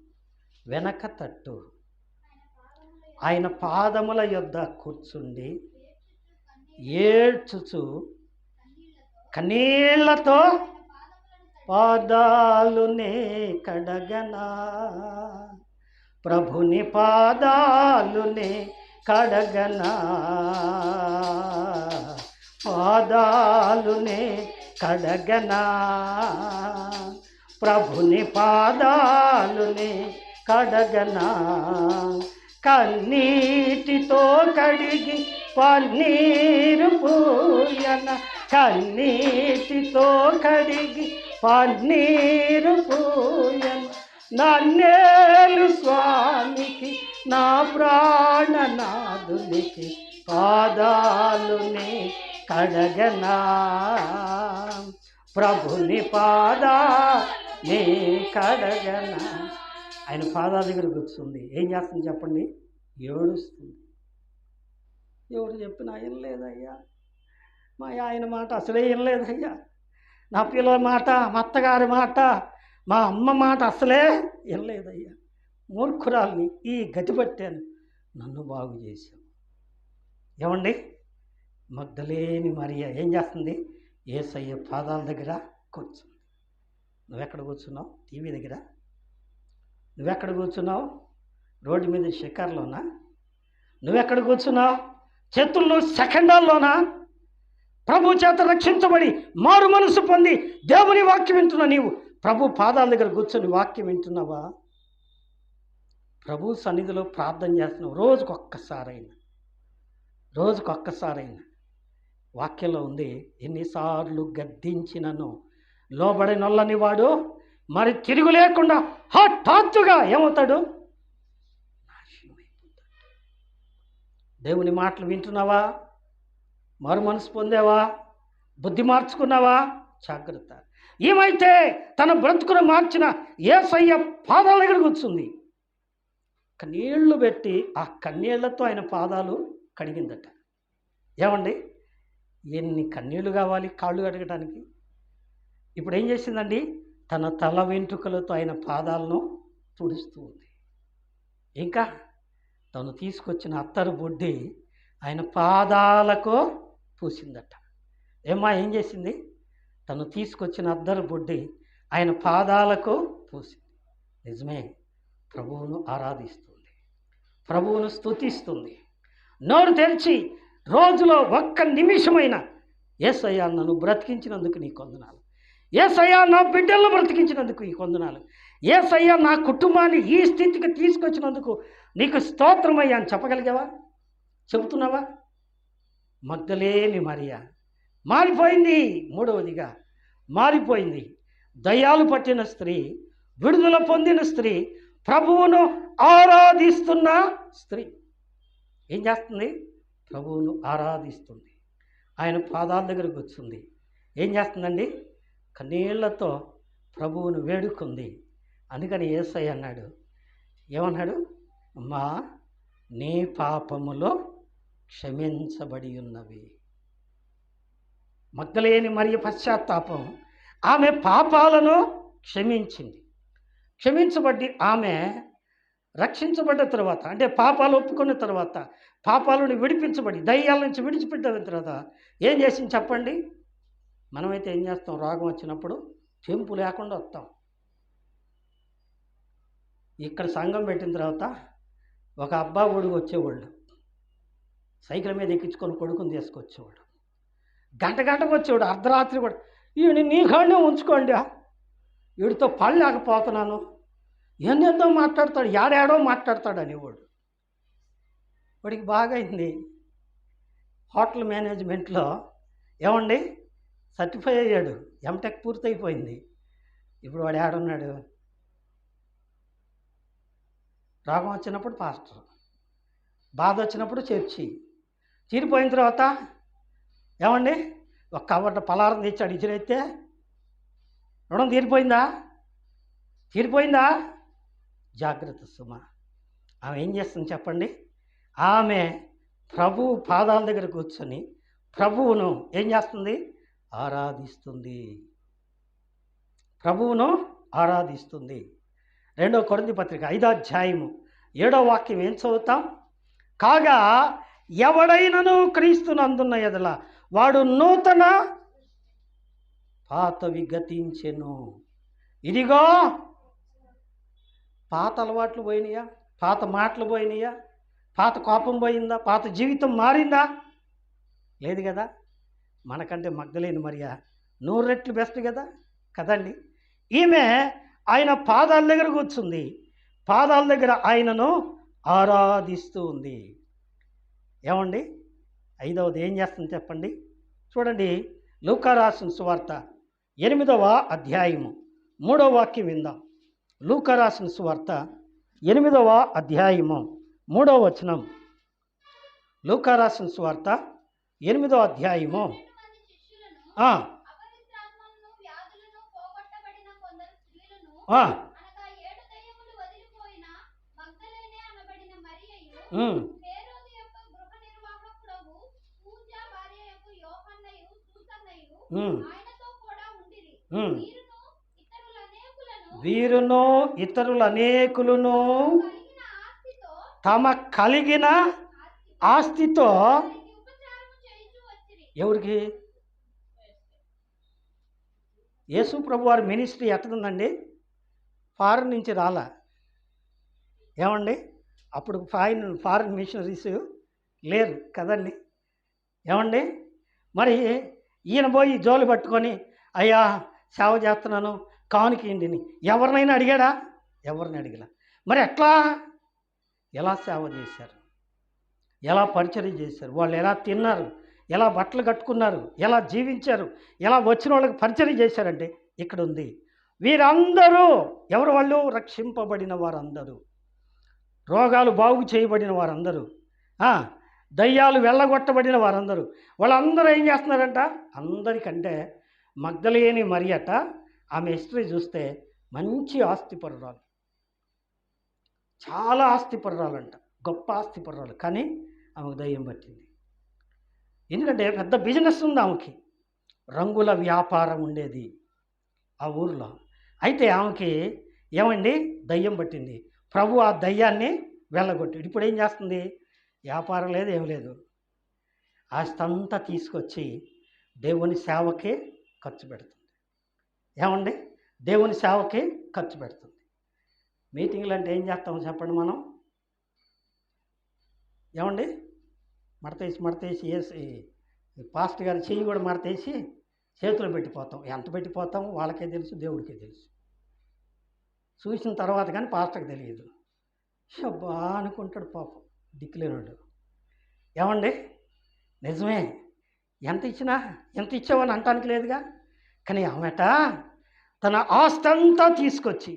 వెనక తట్టు ఆయన పాదముల యొద్ద కూర్చుండి ఏడ్చుచు కన్నీళ్లతో పాదాలునే కడగనా, ప్రభుని పాదాలునే కడగనా, పాదాలునే కడగనా, ప్రభుని పాదాలునే కడగనా, కన్నీటితో కడిగి పన్నీరు పూయన, కన్నీటితో కడిగి పన్నీరు పూయన, నన్నేలు స్వామికి నా ప్రాణనాథునికి పాదాలునే కడగనా, ప్రభుని పాదాలే కడగనా. ఆయన పాదాల దగ్గర కూర్చుంది. ఏం చేస్తుంది చెప్పండి? ఏడుస్తుంది. ఎవరు చెప్పినా వినలేదయ్యా, మా ఆయన మాట అసలే వినలేదయ్యా, నా పిల్లల మాట, మా అత్తగారి మాట, మా అమ్మ మాట అసలే వినలేదయ్యా, మూర్ఖురాల్ని ఈ గతి పట్టాను, నన్ను బాగు చేశావు. ఏమండి, మగ్దలేని మరియ ఏం చేస్తుంది? యేసయ్య పాదాల దగ్గర కూర్చుంది. నువ్వెక్కడ కూర్చున్నావు? టీవీ దగ్గర? నువ్వెక్కడ కూర్చున్నావు? రోడ్డు మీద షికార్లోనా? నువ్వెక్కడ కూర్చున్నావు? చేతుల్లో సెకండాల్లోనా? ప్రభు చేత రక్షించబడి మారు మనసు పొంది దేవుని వాక్యం వింటున్నా నీవు ప్రభు పాదాల దగ్గర కూర్చొని వాక్యం వింటున్నావా? ప్రభు సన్నిధిలో ప్రార్థన చేస్తున్నావు రోజుకొక్కసారైనా. వాక్యంలో ఉంది, ఎన్నిసార్లు గద్దించినను లోబడినొల్లని వాడు మరి తిరుగు లేకుండా హఠాత్తుగా ఏమవుతాడు? నాశనమైపోతాడు. దేవుని మాటలు వింటున్నావా? మారు మనసు పొందావా? బుద్ధి మార్చుకున్నావా? జాగ్రత్త. ఏమైతే తన బ్రతుకును మార్చిన యేసయ్య పాదాల దగ్గర కూర్చుంది. కన్నీళ్లు పెట్టి ఆ కన్నీళ్లతో ఆయన పాదాలు కడిగిందట. ఏమండి, ఎన్ని కన్నీళ్లు కావాలి కాళ్ళు కడగడానికి? ఇప్పుడు ఏం చేసిందండి? తన తల వెంట్రుకలతో ఆయన పాదాలను తుడుస్తూ ఉంది. ఇంకా తను తీసుకొచ్చిన అత్తరు బొడ్డి ఆయన పాదాలకు పూసిందట. ఏం చేసింది? తను తీసుకొచ్చిన అద్దరు బొడ్డి ఆయన పాదాలకు పూసింది. నిజమే, ప్రభువును ఆరాధిస్తుంది, ప్రభువును స్తుతిస్తుంది. నోరు తెరిచి రోజులో ఒక్క నిమిషమైన యేసయ్యా నన్ను బ్రతికించినందుకు నీకు వందనాలు, యేసయ్యా నా బిడ్డలను బ్రతికించినందుకు నీకు వందనాలు, యేసయ్యా నా కుటుంబాన్ని ఈ స్థితికి తీసుకొచ్చినందుకు నీకు స్తోత్రమయ్యా అని చెప్పగలిగావా? చెబుతున్నావా? మగ్దలేని మరియ మారిపోయింది. మూడవదిగా మారిపోయింది. దయ్యాలు పట్టిన స్త్రీ, విడుదల పొందిన స్త్రీ, ప్రభువును ఆరాధిస్తున్న స్త్రీ ఏం చేస్తుంది? ప్రభువును ఆరాధిస్తుంది. ఆయన పాదాల దగ్గరకు వచ్చింది. ఏం చేస్తుందండి? కన్నీళ్లతో ప్రభువును వేడుకుంది. అందుకని యేసయ్య అన్నాడు, ఏమన్నాడు? అమ్మా, నీ పాపములో క్షమించబడి ఉన్నవి. మగ్దలేని మరియ పశ్చాత్తాపం, ఆమె పాపాలను క్షమించబడి ఆమె రక్షించబడ్డ తర్వాత, అంటే పాపాలు ఒప్పుకున్న తర్వాత, పాపాలను విడిపించబడి దయ్యాల నుంచి విడిచిపెట్టిన తర్వాత ఏం చేసింది చెప్పండి? మనమైతే ఏం చేస్తాం? రోగం వచ్చినప్పుడు చెంపు లేకుండా వస్తాం. ఇక్కడ సంఘం పెట్టిన తర్వాత ఒక అబ్బా ఒడుగు వచ్చేవాళ్ళు, సైకిల్ మీద ఎక్కించుకొని కొడుకుని తీసుకొచ్చేవాడు. గంట గంటకు వచ్చేవాడు, అర్ధరాత్రి కూడా. ఈయన నీ కాడనే ఉంచుకోండి, వీడితో పడలేకపోతున్నాను, ఎందెందో మాట్లాడతాడు, ఏడాడో మాట్లాడతాడు అనేవాడు. వాడికి బాగా అయింది, హోటల్ మేనేజ్మెంట్లో ఏమండి సర్టిఫై అయ్యాడు, ఎంటెక్ పూర్తయిపోయింది. ఇప్పుడు వాడు ఏడున్నాడు? రోగం వచ్చినప్పుడు పాస్టర్, బాధ వచ్చినప్పుడు చర్చి, తీరిపోయిన తర్వాత ఏమండి ఒక కవర్ట పలారం తెచ్చాడు, ఇచ్చిరైతే రుణం తీరిపోయిందా? తీరిపోయిందా? జాగ్రత్త సుమ. ఆమె ఏం చేస్తుంది చెప్పండి? ఆమె ప్రభువు పాదాల దగ్గర కూర్చొని ప్రభువును ఏం చేస్తుంది? ఆరాధిస్తుంది. ప్రభువును ఆరాధిస్తుంది. 2 కొరింథీ పత్రిక 5వ అధ్యాయము 7వ వాక్యం ఏం చదువుతాం? కాగా ఎవడైనను క్రీస్తునందున్న ఎడల వాడు నూతన, పాతవి గతించెను, ఇదిగో. పాత అలవాట్లు పోయినాయా? పాత మాటలు పోయినాయా? పాత కోపం పోయిందా? పాత జీవితం మారిందా? లేదు కదా. మనకంటే మగ్దలేని మరియా 100 రెట్లు బెస్ట్ కదా, కదండి. ఈమె ఆయన పాదాల దగ్గర కూర్చుంది, పాదాల దగ్గర ఆయనను ఆరాధిస్తూ ఉంది. ఏమండి 5వది ఏం చేస్తుంది చెప్పండి? చూడండి, లూకా రాసిన సువార్త 8వ అధ్యాయము 3వ వాక్యం విందాం. లూకా రాసిన సువార్త 8వ అధ్యాయము 3వ వచనం. లూకా రాసిన సువార్త 8వ అధ్యాయము వీరును ఇతరులు అనేకులను తమ కలిగిన ఆస్తితో ఎవరికి? యేసు ప్రభు వారి మినిస్ట్రీ ఎట్లుందండి? ఫారెన్ నుంచి రాలా. ఏమండి అప్పుడు ఫారిన్ మిషనరీస్ లేరు కదండి. ఏమండి మరి ఈయన పోయి జోలు పట్టుకొని అయ్యా సేవ చేస్తున్నాను కానుక ఇంటిని ఎవరినైనా అడిగాడా? ఎవరిని అడిగలా. మరి ఎట్లా, ఎలా సేవ చేశారు, ఎలా పరిచర్య చేశారు, వాళ్ళు ఎలా తిన్నారు, ఎలా బట్టలు కట్టుకున్నారు, ఎలా జీవించారు, ఎలా వచ్చిన వాళ్ళకి పరిచర్య చేశారంటే ఇక్కడ ఉంది. వీరందరూ ఎవరు? వాళ్ళు రక్షింపబడిన వారందరూ, రోగాలు బాగు చేయబడిన వారందరూ, దయ్యాలు వెళ్ళగొట్టబడిన వారందరూ. వాళ్ళందరూ ఏం చేస్తున్నారంట? అందరికంటే మగ్దలేని మరియట, ఆమె హిస్టరీ చూస్తే మంచి ఆస్తిపరురాలు, చాలా ఆస్తిపరురాలంట, గొప్ప ఆస్తిపరురాలు. కానీ ఆమెకు దయ్యం పట్టింది. ఎందుకంటే పెద్ద బిజినెస్ ఉంది ఆమెకి, రంగుల వ్యాపారం ఉండేది ఆ ఊరిలో. అయితే ఆమెకి ఏమండి దయ్యం పట్టింది. ప్రభు ఆ దయ్యాన్ని వెళ్ళగొట్టాడు. ఇప్పుడు ఏం చేస్తుంది? వ్యాపారం లేదు, ఏం లేదు, ఆస్తి అంతా తీసుకొచ్చి దేవుని సేవకి ఖర్చు పెడుతుంది. ఏమండి దేవుని సేవకి ఖర్చు పెడుతుంది. మీటింగ్లు అంటే ఏం చేస్తామో చెప్పండి మనం? ఏమండి మడతేసి వేసి పాస్టర్ గారి చెయ్యి కూడా మడతేసి చేతులు పెట్టిపోతాం. ఎంత పెట్టిపోతాం వాళ్ళకే తెలుసు, దేవుడికే తెలుసు. చూసిన తర్వాత కానీ పాస్టర్కి తెలియదు. షబ్బా అనుకుంటాడు పాపం దిక్కులేనాడు. ఏమండి నిజమే, ఎంత ఇచ్చినా ఎంత ఇచ్చావని అంటానికి లేదుగా. కానీ ఆమెట తన ఆస్తి అంతా తీసుకొచ్చి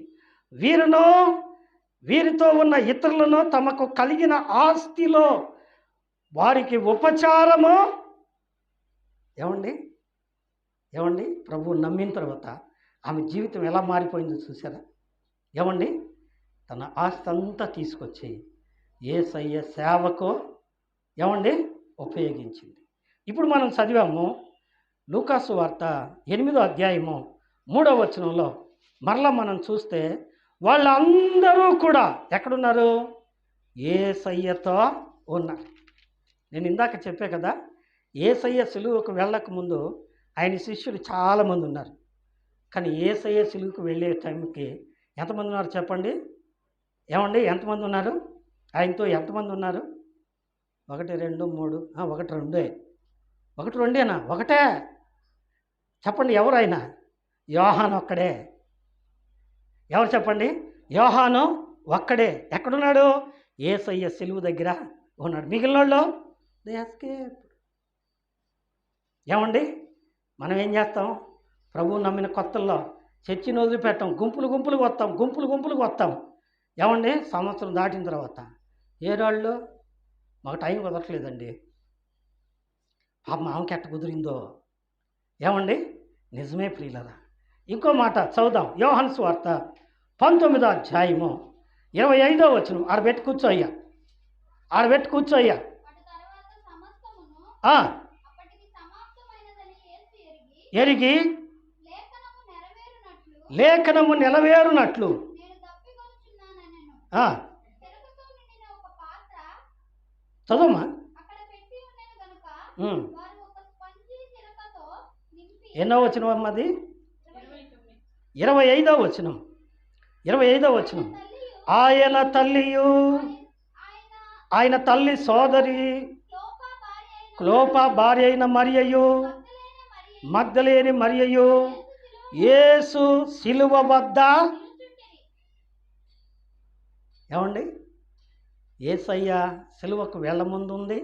వీరితో ఉన్న ఇతరులను తమకు కలిగిన ఆస్తిలో వారికి ఉపచారము. ఏమండి ప్రభువు నమ్మిన తర్వాత ఆమె జీవితం ఎలా మారిపోయిందో చూసారా? ఏమండి తన ఆస్తి అంతా తీసుకొచ్చి యేసయ్య సేవకు ఏమండి ఉపయోగించింది. ఇప్పుడు మనం చదివాము లూకా సువార్త 8వ అధ్యాయము 3వ వచనంలో. మరలా మనం చూస్తే వాళ్ళందరూ కూడా ఎక్కడున్నారు? యేసయ్యతో ఉన్నారు. నేను ఇందాక చెప్పే కదా, యేసయ్య సిలువకు వెళ్ళక ముందు ఆయన శిష్యులు చాలామంది ఉన్నారు. కానీ యేసయ్య సిలువకు వెళ్ళే టైంకి ఎంతమంది ఉన్నారు చెప్పండి? ఏమండి ఎంతమంది ఉన్నారు? ఆయనతో ఎంతమంది ఉన్నారు? 1 2 3 1 2 ఒకటి రెండేనా? ఒకటే. చెప్పండి ఎవరైనా? యోహాను ఒక్కడే. ఎవరు చెప్పండి? యోహాను ఒక్కడే. ఎక్కడున్నాడు? యేసయ్య సిలువ దగ్గర ఉన్నాడు. మిగిలిన వాళ్ళు దే ఎస్కేప్. ఏమండి, మనం ఏం చేస్తాం? ప్రభువు నమ్మిన కొత్తల్లో చర్చిని వదిలిపెట్టాం, గుంపులుగా వస్తాం. ఏమండి, సంవత్సరం దాటిన తర్వాత ఏరాళ్ళు మాకు టైం కుదరట్లేదండి. పాపం ఆమెకి ఎట్ట కుదిరిందో. ఏమండి, నిజమే ప్రియులరా. ఇంకో మాట చదువుదాం. యోహాను సువార్త 19వ అధ్యాయము 25వ వచనం. ఆడబెట్టి కూర్చోయ్యా. ఎరిగి లేఖనము నెరవేరునట్లు చదవమ్మా. ఎన్నో వచనం అమ్మది? 25వ వచనం. ఆయన తల్లి సోదరి క్లోప భార్య అయిన మరియయు, మగ్దలేని మరియయు యేసు సిలువ వద్ద. ఏమండి, యేసయ్య సిలువకు వెళ్ళ ముందు ఉంది,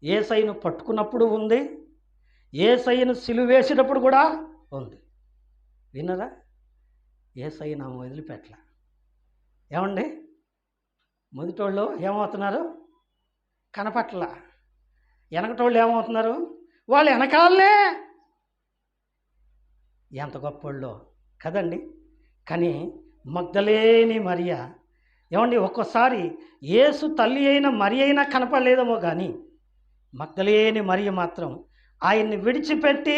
యేసయ్యను పట్టుకున్నప్పుడు ఉంది, యేసయ్యను సిలువ వేసేటప్పుడు కూడా ఉంది. విన్నరా? యేసయ్య నా వదిలిపెట్టల. ఏమండి, మొదటోళ్ళు ఏమవుతున్నారు? కనపట్ల. వెనకటోళ్ళు ఏమవుతున్నారు? వాళ్ళు వెనకాలనే. ఎంత గొప్పోళ్ళో కదండి. కానీ మగ్దలేని మరియ, ఏమండి, ఒక్కోసారి యేసు తల్లి అయిన మరియ అయినా కనపడలేదేమో కానీ మగ్దలేని మరియ మాత్రం ఆయన్ని విడిచిపెట్టి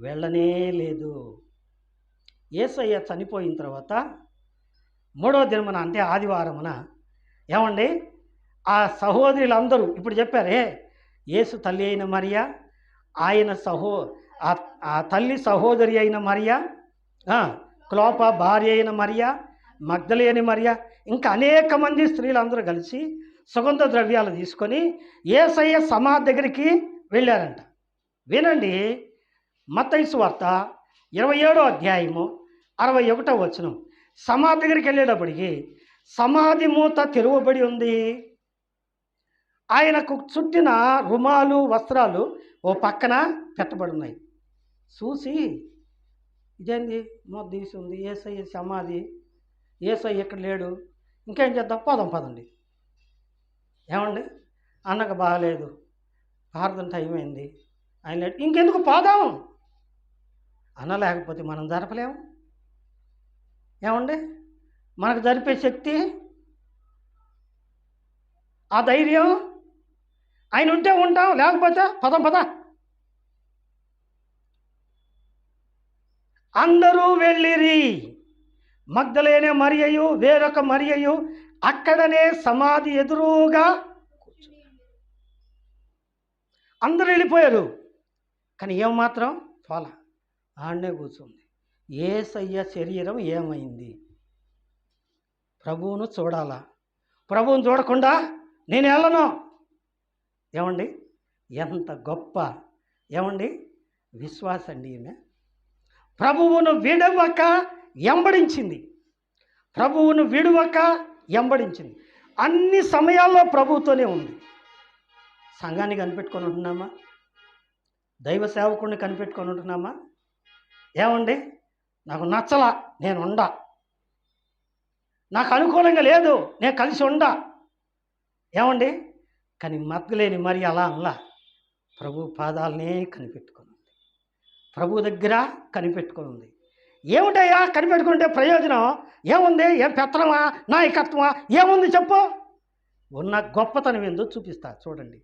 వెళ్ళనే లేదు. యేసయ్య చనిపోయిన తర్వాత 3వ దినమున, అంటే ఆదివారమున, ఏమండి, ఆ సహోదరులందరూ ఇప్పుడు చెప్పారే, యేసు తల్లి అయిన మరియ, ఆయన ఆ తల్లి సహోదరి అయిన మరియ, క్లోప భార్య అయిన మరియ, మగ్దలేని మరియ, ఇంకా అనేక మంది స్త్రీలందరూ కలిసి సుగంధ ద్రవ్యాలు తీసుకొని యేసయ్య సమాధి దగ్గరికి వెళ్ళారంట. వినండి, మత్తయి సువార్త 27వ అధ్యాయము 61వ వచనం. సమాధి దగ్గరికి వెళ్ళేటప్పటికి సమాధి మూత తెరవబడి ఉంది. ఆయనకు చుట్టిన రుమాలు, వస్త్రాలు ఓ పక్కన పెట్టబడి ఉన్నాయి. చూసి, ఇదేంది మూత తీసి ఉంది, యేసయ్య సమాధి, యేసయ్య ఇక్కడ లేడు, ఇంకేం చేద్దాం, పదండి. ఏమండి, అన్నకు బాగలేదు, ప్రార్థన టైం అయింది, ఆయన లేడు, ఇంకెందుకు పోదాం అన్న. లేకపోతే మనం జరపలేము. ఏమండి, మనకు జరిపే శక్తి, ఆ ధైర్యం ఆయన ఉంటే ఉంటాం, లేకపోతే పద. అందరూ వెళ్ళిరి. మగ్దలేనే మరియయు వేరొక మరియయు అక్కడనే సమాధి ఎదురుగా కూర్చున్నారు. అందరూ వెళ్ళిపోయారు, కానీ ఏమాత్రం పోలా, ఆడనే కూర్చుంది. యేసయ్య శరీరం ఏమైంది? ప్రభువును చూడాలా? ప్రభువును చూడకుండా నేను వెళ్ళను. ఏమండి, ఎంత గొప్ప, ఏమండి, విశ్వాసం అండి ఈమె. ప్రభువును విడవక ఎంబడించింది. అన్ని సమయాల్లో ప్రభువుతోనే ఉంది. సంఘాన్ని కనిపెట్టుకొని ఉంటున్నామా? దైవ సేవకుడిని కనిపెట్టుకొని ఉంటున్నామా? ఏమండి, నాకు నచ్చలా, నేను ఉండా, నాకు అనుకూలంగా లేదు, నేను కలిసి ఉండా. ఏమండి, కానీ మగ్దలేని మరి అలా అనలా. ప్రభు పాదాలనే కనిపెట్టుకుని ఉంది, ప్రభు దగ్గర కనిపెట్టుకుని ఉంది. ఏమిటయ్యా కనిపెట్టుకుంటే ప్రయోజనం ఏముంది? ఏం పెత్తనమా, నాయకత్వమా, ఏముంది చెప్పు? ఉన్న గొప్పతనం ఏందో చూపిస్తా చూడండి.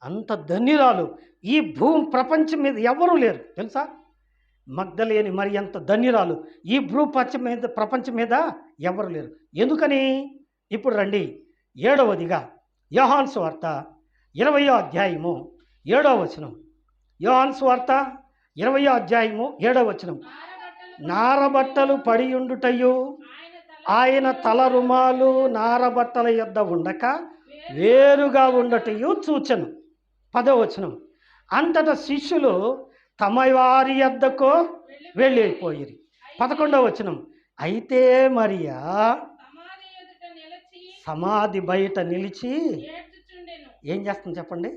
అంత ధన్యురాలు ఈ ప్రపంచం మీద ఎవరూ లేరు తెలుసా? మగ్దలేని మరి అంత ధన్యురాలు ఈ ప్రపంచం మీద ఎవరు లేరు. ఎందుకని? ఇప్పుడు రండి, 7వదిగా యోహాను సువార్త 20వ అధ్యాయము 7వ వచనం. యోహాను సువార్త 20వ అధ్యాయము 7వ వచనం. నారబట్టలు పడియుండుటయు ఆయన తల రుమాలు నారబట్టల యొద్ద ఉండక వేరుగా ఉండటయు చూచెను. 10వ వచనం. అంతటా శిష్యులు తమ వారి యొద్దకు వెళ్ళిపోయిరి. 11వ వచనం. అయితే మరియా సమాధి బయట నిలిచి ఏం చేస్తుంది చెప్పండి?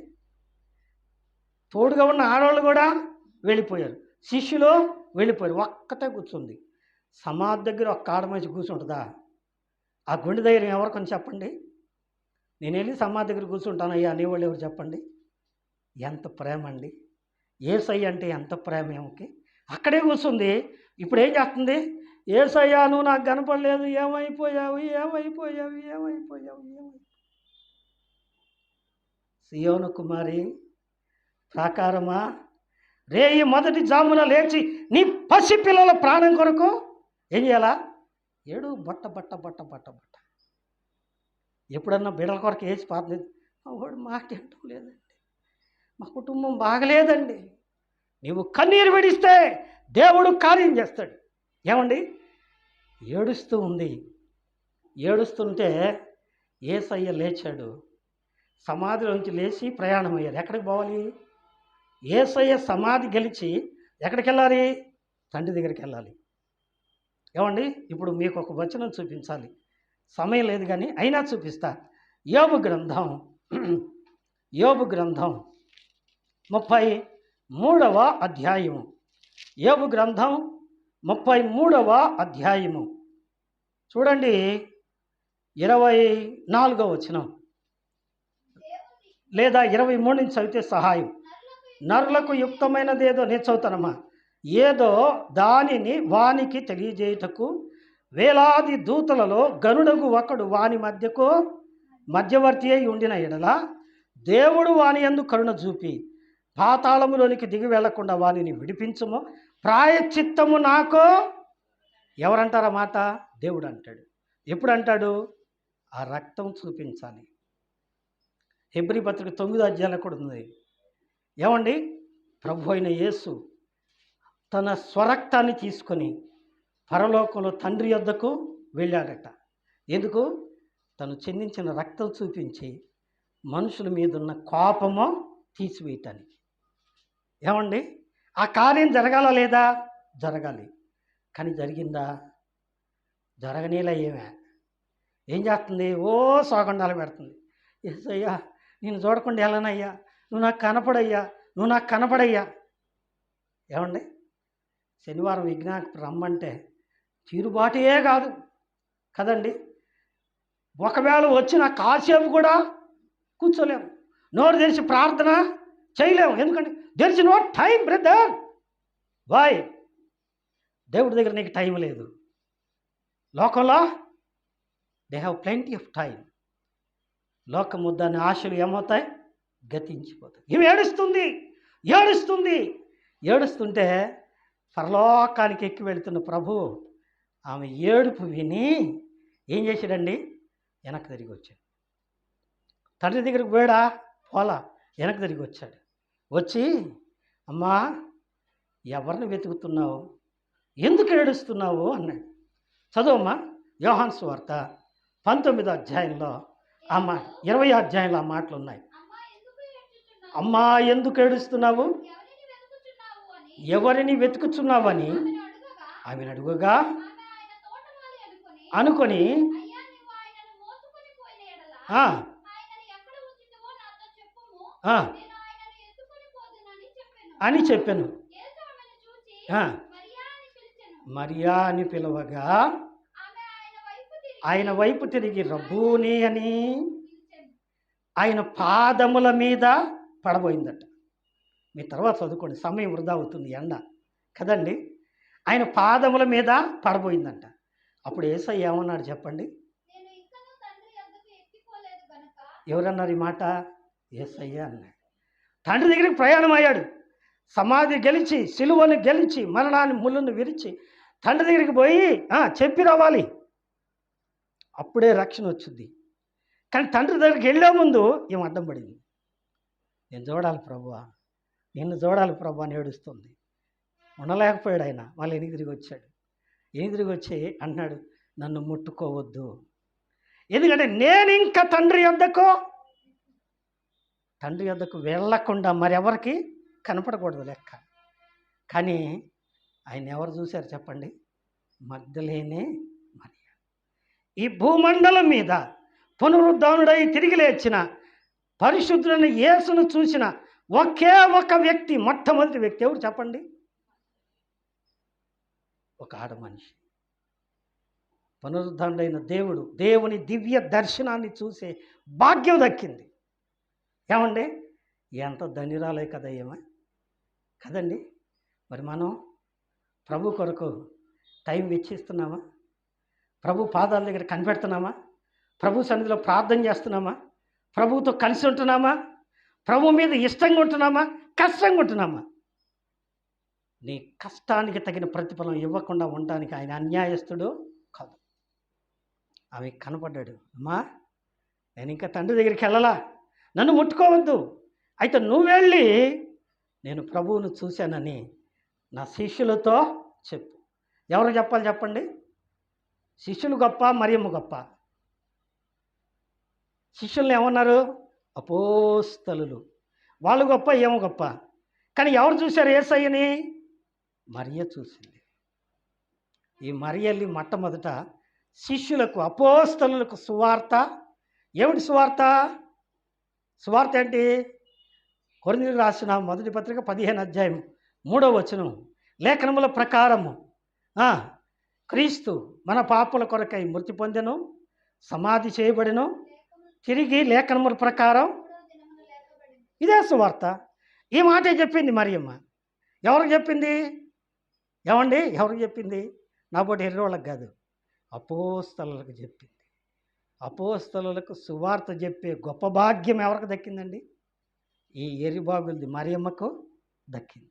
తోడుగా ఉన్న ఆడవాళ్ళు కూడా వెళ్ళిపోయారు, శిష్యులు వెళ్ళిపోయారు, ఒక్కతే కూర్చుంది. సమాధి దగ్గర ఒక్క ఆడ మనిషి కూర్చుంటుందా? ఆ గుండె ధైర్యం ఎవరికొని చెప్పండి? నేను వెళ్ళి సమాధి దగ్గర కూర్చుంటాను అయ్యా అనేవాళ్ళు ఎవరు చెప్పండి? ఎంత ప్రేమ అండి! యేసయ్య అంటే ఎంత ప్రేమ ఏమకి! అక్కడే కూర్చుంది. ఇప్పుడు ఏం చేస్తుంది? యేసయ్యా నువ్వు నాకు కనపడలేదు, ఏమైపోయావు ఏమైపోయావు ఏమైపోయావు ఏమై సియోను కుమారి ప్రాకారమా, రేయి మొదటి జామున లేచి నీ పసి పిల్లల ప్రాణం కొరకు ఏం చేయాలా? ఏడు బట్ట బట్ట బట్ట బట్ట బట్ట. ఎప్పుడన్నా బిడ్డల కొరకు వేసి పాత వాడు మాట వినటం లేదండి, మా కుటుంబం బాగలేదండి. నీవు కన్నీరు విడిస్తే దేవుడు కార్యం చేస్తాడు. ఏమండి? ఏడుస్తూ ఉంది. ఏడుస్తుంటే యేసయ్య లేచాడు, సమాధిలోంచి లేచి ప్రయాణం అయ్యారు. ఎక్కడికి పోవాలి? యేసయ్య సమాధి గెలిచి ఎక్కడికి వెళ్ళాలి? తండ్రి దగ్గరికి వెళ్ళాలి. ఏమండి? ఇప్పుడు మీకు ఒక వచనం చూపించాలి, సమయం లేదు కానీ అయినా చూపిస్తా. యోబు గ్రంథం 33వ అధ్యాయము. యోబు గ్రంథం 33వ అధ్యాయము చూడండి, 24వ వచనం లేదా 23 నుంచి చదివితే సహాయం. నరులకు యుక్తమైనదేదో నేను చదువుతానమ్మా. ఏదో దానిని వానికి తెలియజేయుటకు వేలాది దూతలలో గనుడగు ఒకడు వాని మధ్యకు మధ్యవర్తి అయి ఉండిన ఎడల దేవుడు వాని యందు కరుణ చూపి పాతాళములోనికి దిగి వెళ్లకుండా వానిని విడిపించుము. ప్రాయశ్చిత్తము నాకు ఎవరంటారా మాట? దేవుడు అంటాడు. ఎప్పుడు అంటాడు? ఆ రక్తం చూపించాలి. హెబ్రీ పత్రిక 9వ అధ్యాయంలో కూడా ఉంది. ఏమండి? ప్రభు అయిన యేసు తన స్వరక్తాన్ని తీసుకొని పరలోకంలో తండ్రి యొద్దకు వెళ్ళాడట. ఎందుకు? తను చెందించిన రక్తం చూపించి మనుషుల మీద ఉన్న కోపము తీసివేయటానికి. ఏమండి? ఆ కార్యం జరగాలా లేదా? జరగాలి. కానీ జరిగిందా? జరగనేలా. ఏం చేస్తుంది? ఓ సోగండాలు పెడుతుంది. యేసయ్యా నేను చూడకుండా వెళ్ళనయ్యా, నువ్వు నాకు కనపడయ్యా, నువ్వు నాకు కనపడయ్యా. ఏమండి? శనివారం విజ్ఞాపన రమ్మంటే తీరుబాటే కాదు కదండి. ఒకవేళ వచ్చిన కాసేపు కూడా కూర్చోలేము, నోరు తెరిచి ప్రార్థన చేయలేము. ఎందుకంటే there is no time brother. Boy, దేవుడి దగ్గర నీకు టైం లేదు. లోకంలో they have plenty of time. లోకము దాని ఆశలు ఏమవుతాయి? గతించిపోతాయి. ఇవి ఏడుస్తుంటే పరలోకానికి ఎక్కి వెళుతున్న ప్రభు ఆమె ఏడుపు విని ఏం చేశాడండి? వెనక్కి తిరిగి వచ్చాడు. తండ్రి దగ్గరికి పోయాడా? పోలా, వెనక్కి తిరిగి వచ్చాడు. వచ్చి అమ్మా ఎవరిని వెతుకుతున్నావు, ఎందుకు ఏడుస్తున్నావు అన్నాడు. చదువమ్మా, యోహాను సువార్త 19వ అధ్యాయంలో ఆ మాట, 20వ అధ్యాయంలో ఆ మాటలు ఉన్నాయి. అమ్మా ఎందుకు ఏడుస్తున్నావు, ఎవరిని వెతుకుచున్నావని ఆమెను అడుగుగా అనుకొని అని చెప్పాను. మరియా అని పిలవగా ఆయన వైపు తిరిగి రబ్బూని అని ఆయన పాదముల మీద పడబోయిందట. మీ తర్వాత చదువుకోండి, సమయం వృధా అవుతుంది, ఎండ కదండి. ఆయన పాదముల మీద పడబోయిందంట. అప్పుడు యేసయ్య ఏమన్నాడు చెప్పండి? ఎవరన్నారు ఈ మాట? యేసయ్య అన్నాడు. తండ్రి దగ్గరికి ప్రయాణం అయ్యాడు. సమాధి గెలిచి, సిలువను గెలిచి, మరణాన్ని ముళ్ళను విరిచి తండ్రి దగ్గరికి పోయి చెప్పి రావాలి, అప్పుడే రక్షణ వచ్చింది. కానీ తండ్రి దగ్గరికి వెళ్ళే ముందు ఏం అడ్డం పడింది. నేను చూడాలి ప్రభువా, నిన్ను చూడాలి ప్రభు అని ఏడుస్తుంది. ఉండలేకపోయాడు ఆయన. మళ్ళీ ఎనికి తిరిగి వచ్చాడు. ఎనికి తిరిగి వచ్చి అన్నాడు, నన్ను ముట్టుకోవద్దు, ఎందుకంటే నేను ఇంకా తండ్రి యొద్దకు వెళ్ళకుండా మరెవరికి కనపడకూడదు లెక్క. కానీ ఆయన ఎవరు చూశారు చెప్పండి? మగ్దలేనే మరియ. ఈ భూమండలం మీద పునరుద్ధానుడై తిరిగి లేచిన పరిశుద్ధులైన యేసును చూసిన ఒకే ఒక వ్యక్తి, మొట్టమొదటి వ్యక్తి ఎవరు చెప్పండి? ఒక ఆడ మనిషి. పునరుద్ధానుడైన దేవుని దివ్య దర్శనాన్ని చూసే భాగ్యం దక్కింది. ఏమండి? ఎంత ధన్యురాలే కదా ఏమో కదండి. మరి మనం ప్రభు కొరకు టైం వెచ్చిస్తున్నామా? ప్రభు పాదాల దగ్గర కనిపెడుతున్నామా? ప్రభు సన్నిధిలో ప్రార్థన చేస్తున్నామా? ప్రభువుతో కలిసి ఉంటున్నామా? ప్రభు మీద ఇష్టంగా ఉంటున్నామా? కష్టంగా ఉంటున్నామా? నీ కష్టానికి తగిన ప్రతిఫలం ఇవ్వకుండా ఉండడానికి ఆయన అన్యాయస్తుడు కాదు. ఆమె కనపడ్డాడు. అమ్మా, నేను ఇంకా తండ్రి దగ్గరికి వెళ్ళలా, నన్ను ముట్టుకోవద్దు, అయితే నువ్వు వెళ్ళి నేను ప్రభువును చూశానని నా శిష్యులతో చెప్పు. ఎవరు చెప్పాలి చెప్పండి? శిష్యులు గొప్ప, మరియమ్మ గొప్ప? శిష్యుల్ని ఏమన్నారు? అపోస్తలులు. వాళ్ళు గొప్ప, ఏమో గొప్ప? కానీ ఎవరు చూశారు యేసయ్యని? మరియ చూసింది. ఈ మరియల్ని మొట్టమొదట శిష్యులకు, అపోస్తలులకు సువార్త. ఏమిటి సువార్త? సువార్త ఏంటి? కొరింథీయులకు రాసిన మొదటి పత్రిక 15వ అధ్యాయం 3వ వచనం, లేఖనముల ప్రకారము క్రీస్తు మన పాపల కొరకై మృతి పొందెను, సమాధి చేయబడెను, తిరిగి లేఖనముల ప్రకారం. ఇదే సువార్త. ఈ మాటే చెప్పింది మరియమ్మ. ఎవరికి చెప్పింది? ఏమండి, ఎవరికి చెప్పింది? నాబోటి ఎర్రోళ్ళకి కాదు, అపోస్తలులకు చెప్పింది. అపోస్తలులకు సువార్త చెప్పే గొప్ప భాగ్యం ఎవరికి దక్కిందండి? ఈ ఎరిబాగులది మరియమ్మకు దక్కింది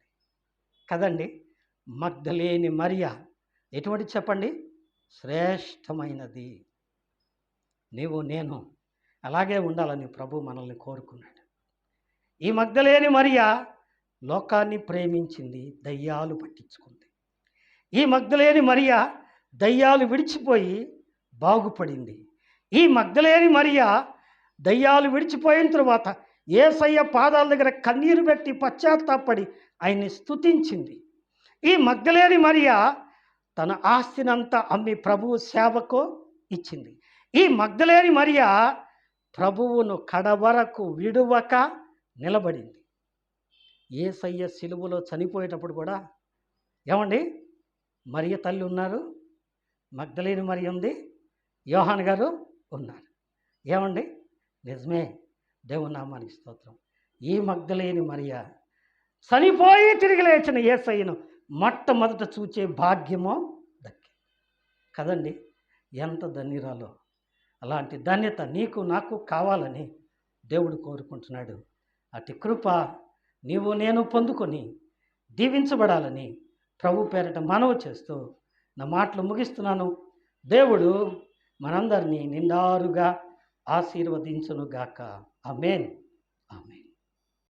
కదండి. మగ్దలేని మరియ ఎటువంటి చెప్పండి? శ్రేష్టమైనది. నీవు నేను అలాగే ఉండాలని ప్రభు మనల్ని కోరుకున్నాడు. ఈ మగ్దలేని మరియ లోకాన్ని ప్రేమించింది, దయ్యాలు పట్టించుకుంది. ఈ మగ్దలేని మరియ దయ్యాలు విడిచిపోయి బాగుపడింది. ఈ మగ్దలేని మరియ దయ్యాలు విడిచిపోయిన తరువాత యేసయ్య పాదాల దగ్గర కన్నీరు పెట్టి పశ్చాత్తాపడి ఆయన్ని స్తుతించింది. ఈ మగ్దలేని మరియ తన ఆస్తినంతా అమ్మి ప్రభువు సేవకు ఇచ్చింది. ఈ మగ్దలేని మరియ ప్రభువును కడవరకు విడువక నిలబడింది. యేసయ్య సిలువలో చనిపోయేటప్పుడు కూడా ఏమండి, మరియ తల్లి ఉన్నారు, మగ్దలేని మరియ ఉంది, యోహాన్ గారు ఉన్నారు. ఏమండి, నిజమే, దేవుని నామానికి స్తోత్రం. ఈ మగ్దలేని మరియ చనిపోయి తిరిగి లేచిన యేసయ్యను మొట్టమొదట చూచే భాగ్యమో దక్కి కదండి. ఎంత ధన్యురాలో. అలాంటి ధన్యత నీకు నాకు కావాలని దేవుడు కోరుకుంటున్నాడు. అటు కృప నీవు నేను పొందుకొని దీవించబడాలని ప్రభు పేరట మనవి చేస్తూ నా మాటలు ముగిస్తున్నాను. దేవుడు మనందరినీ నిండారుగా ఆశీర్వదించునుగాక. ఆమేన్. ఆమేన్.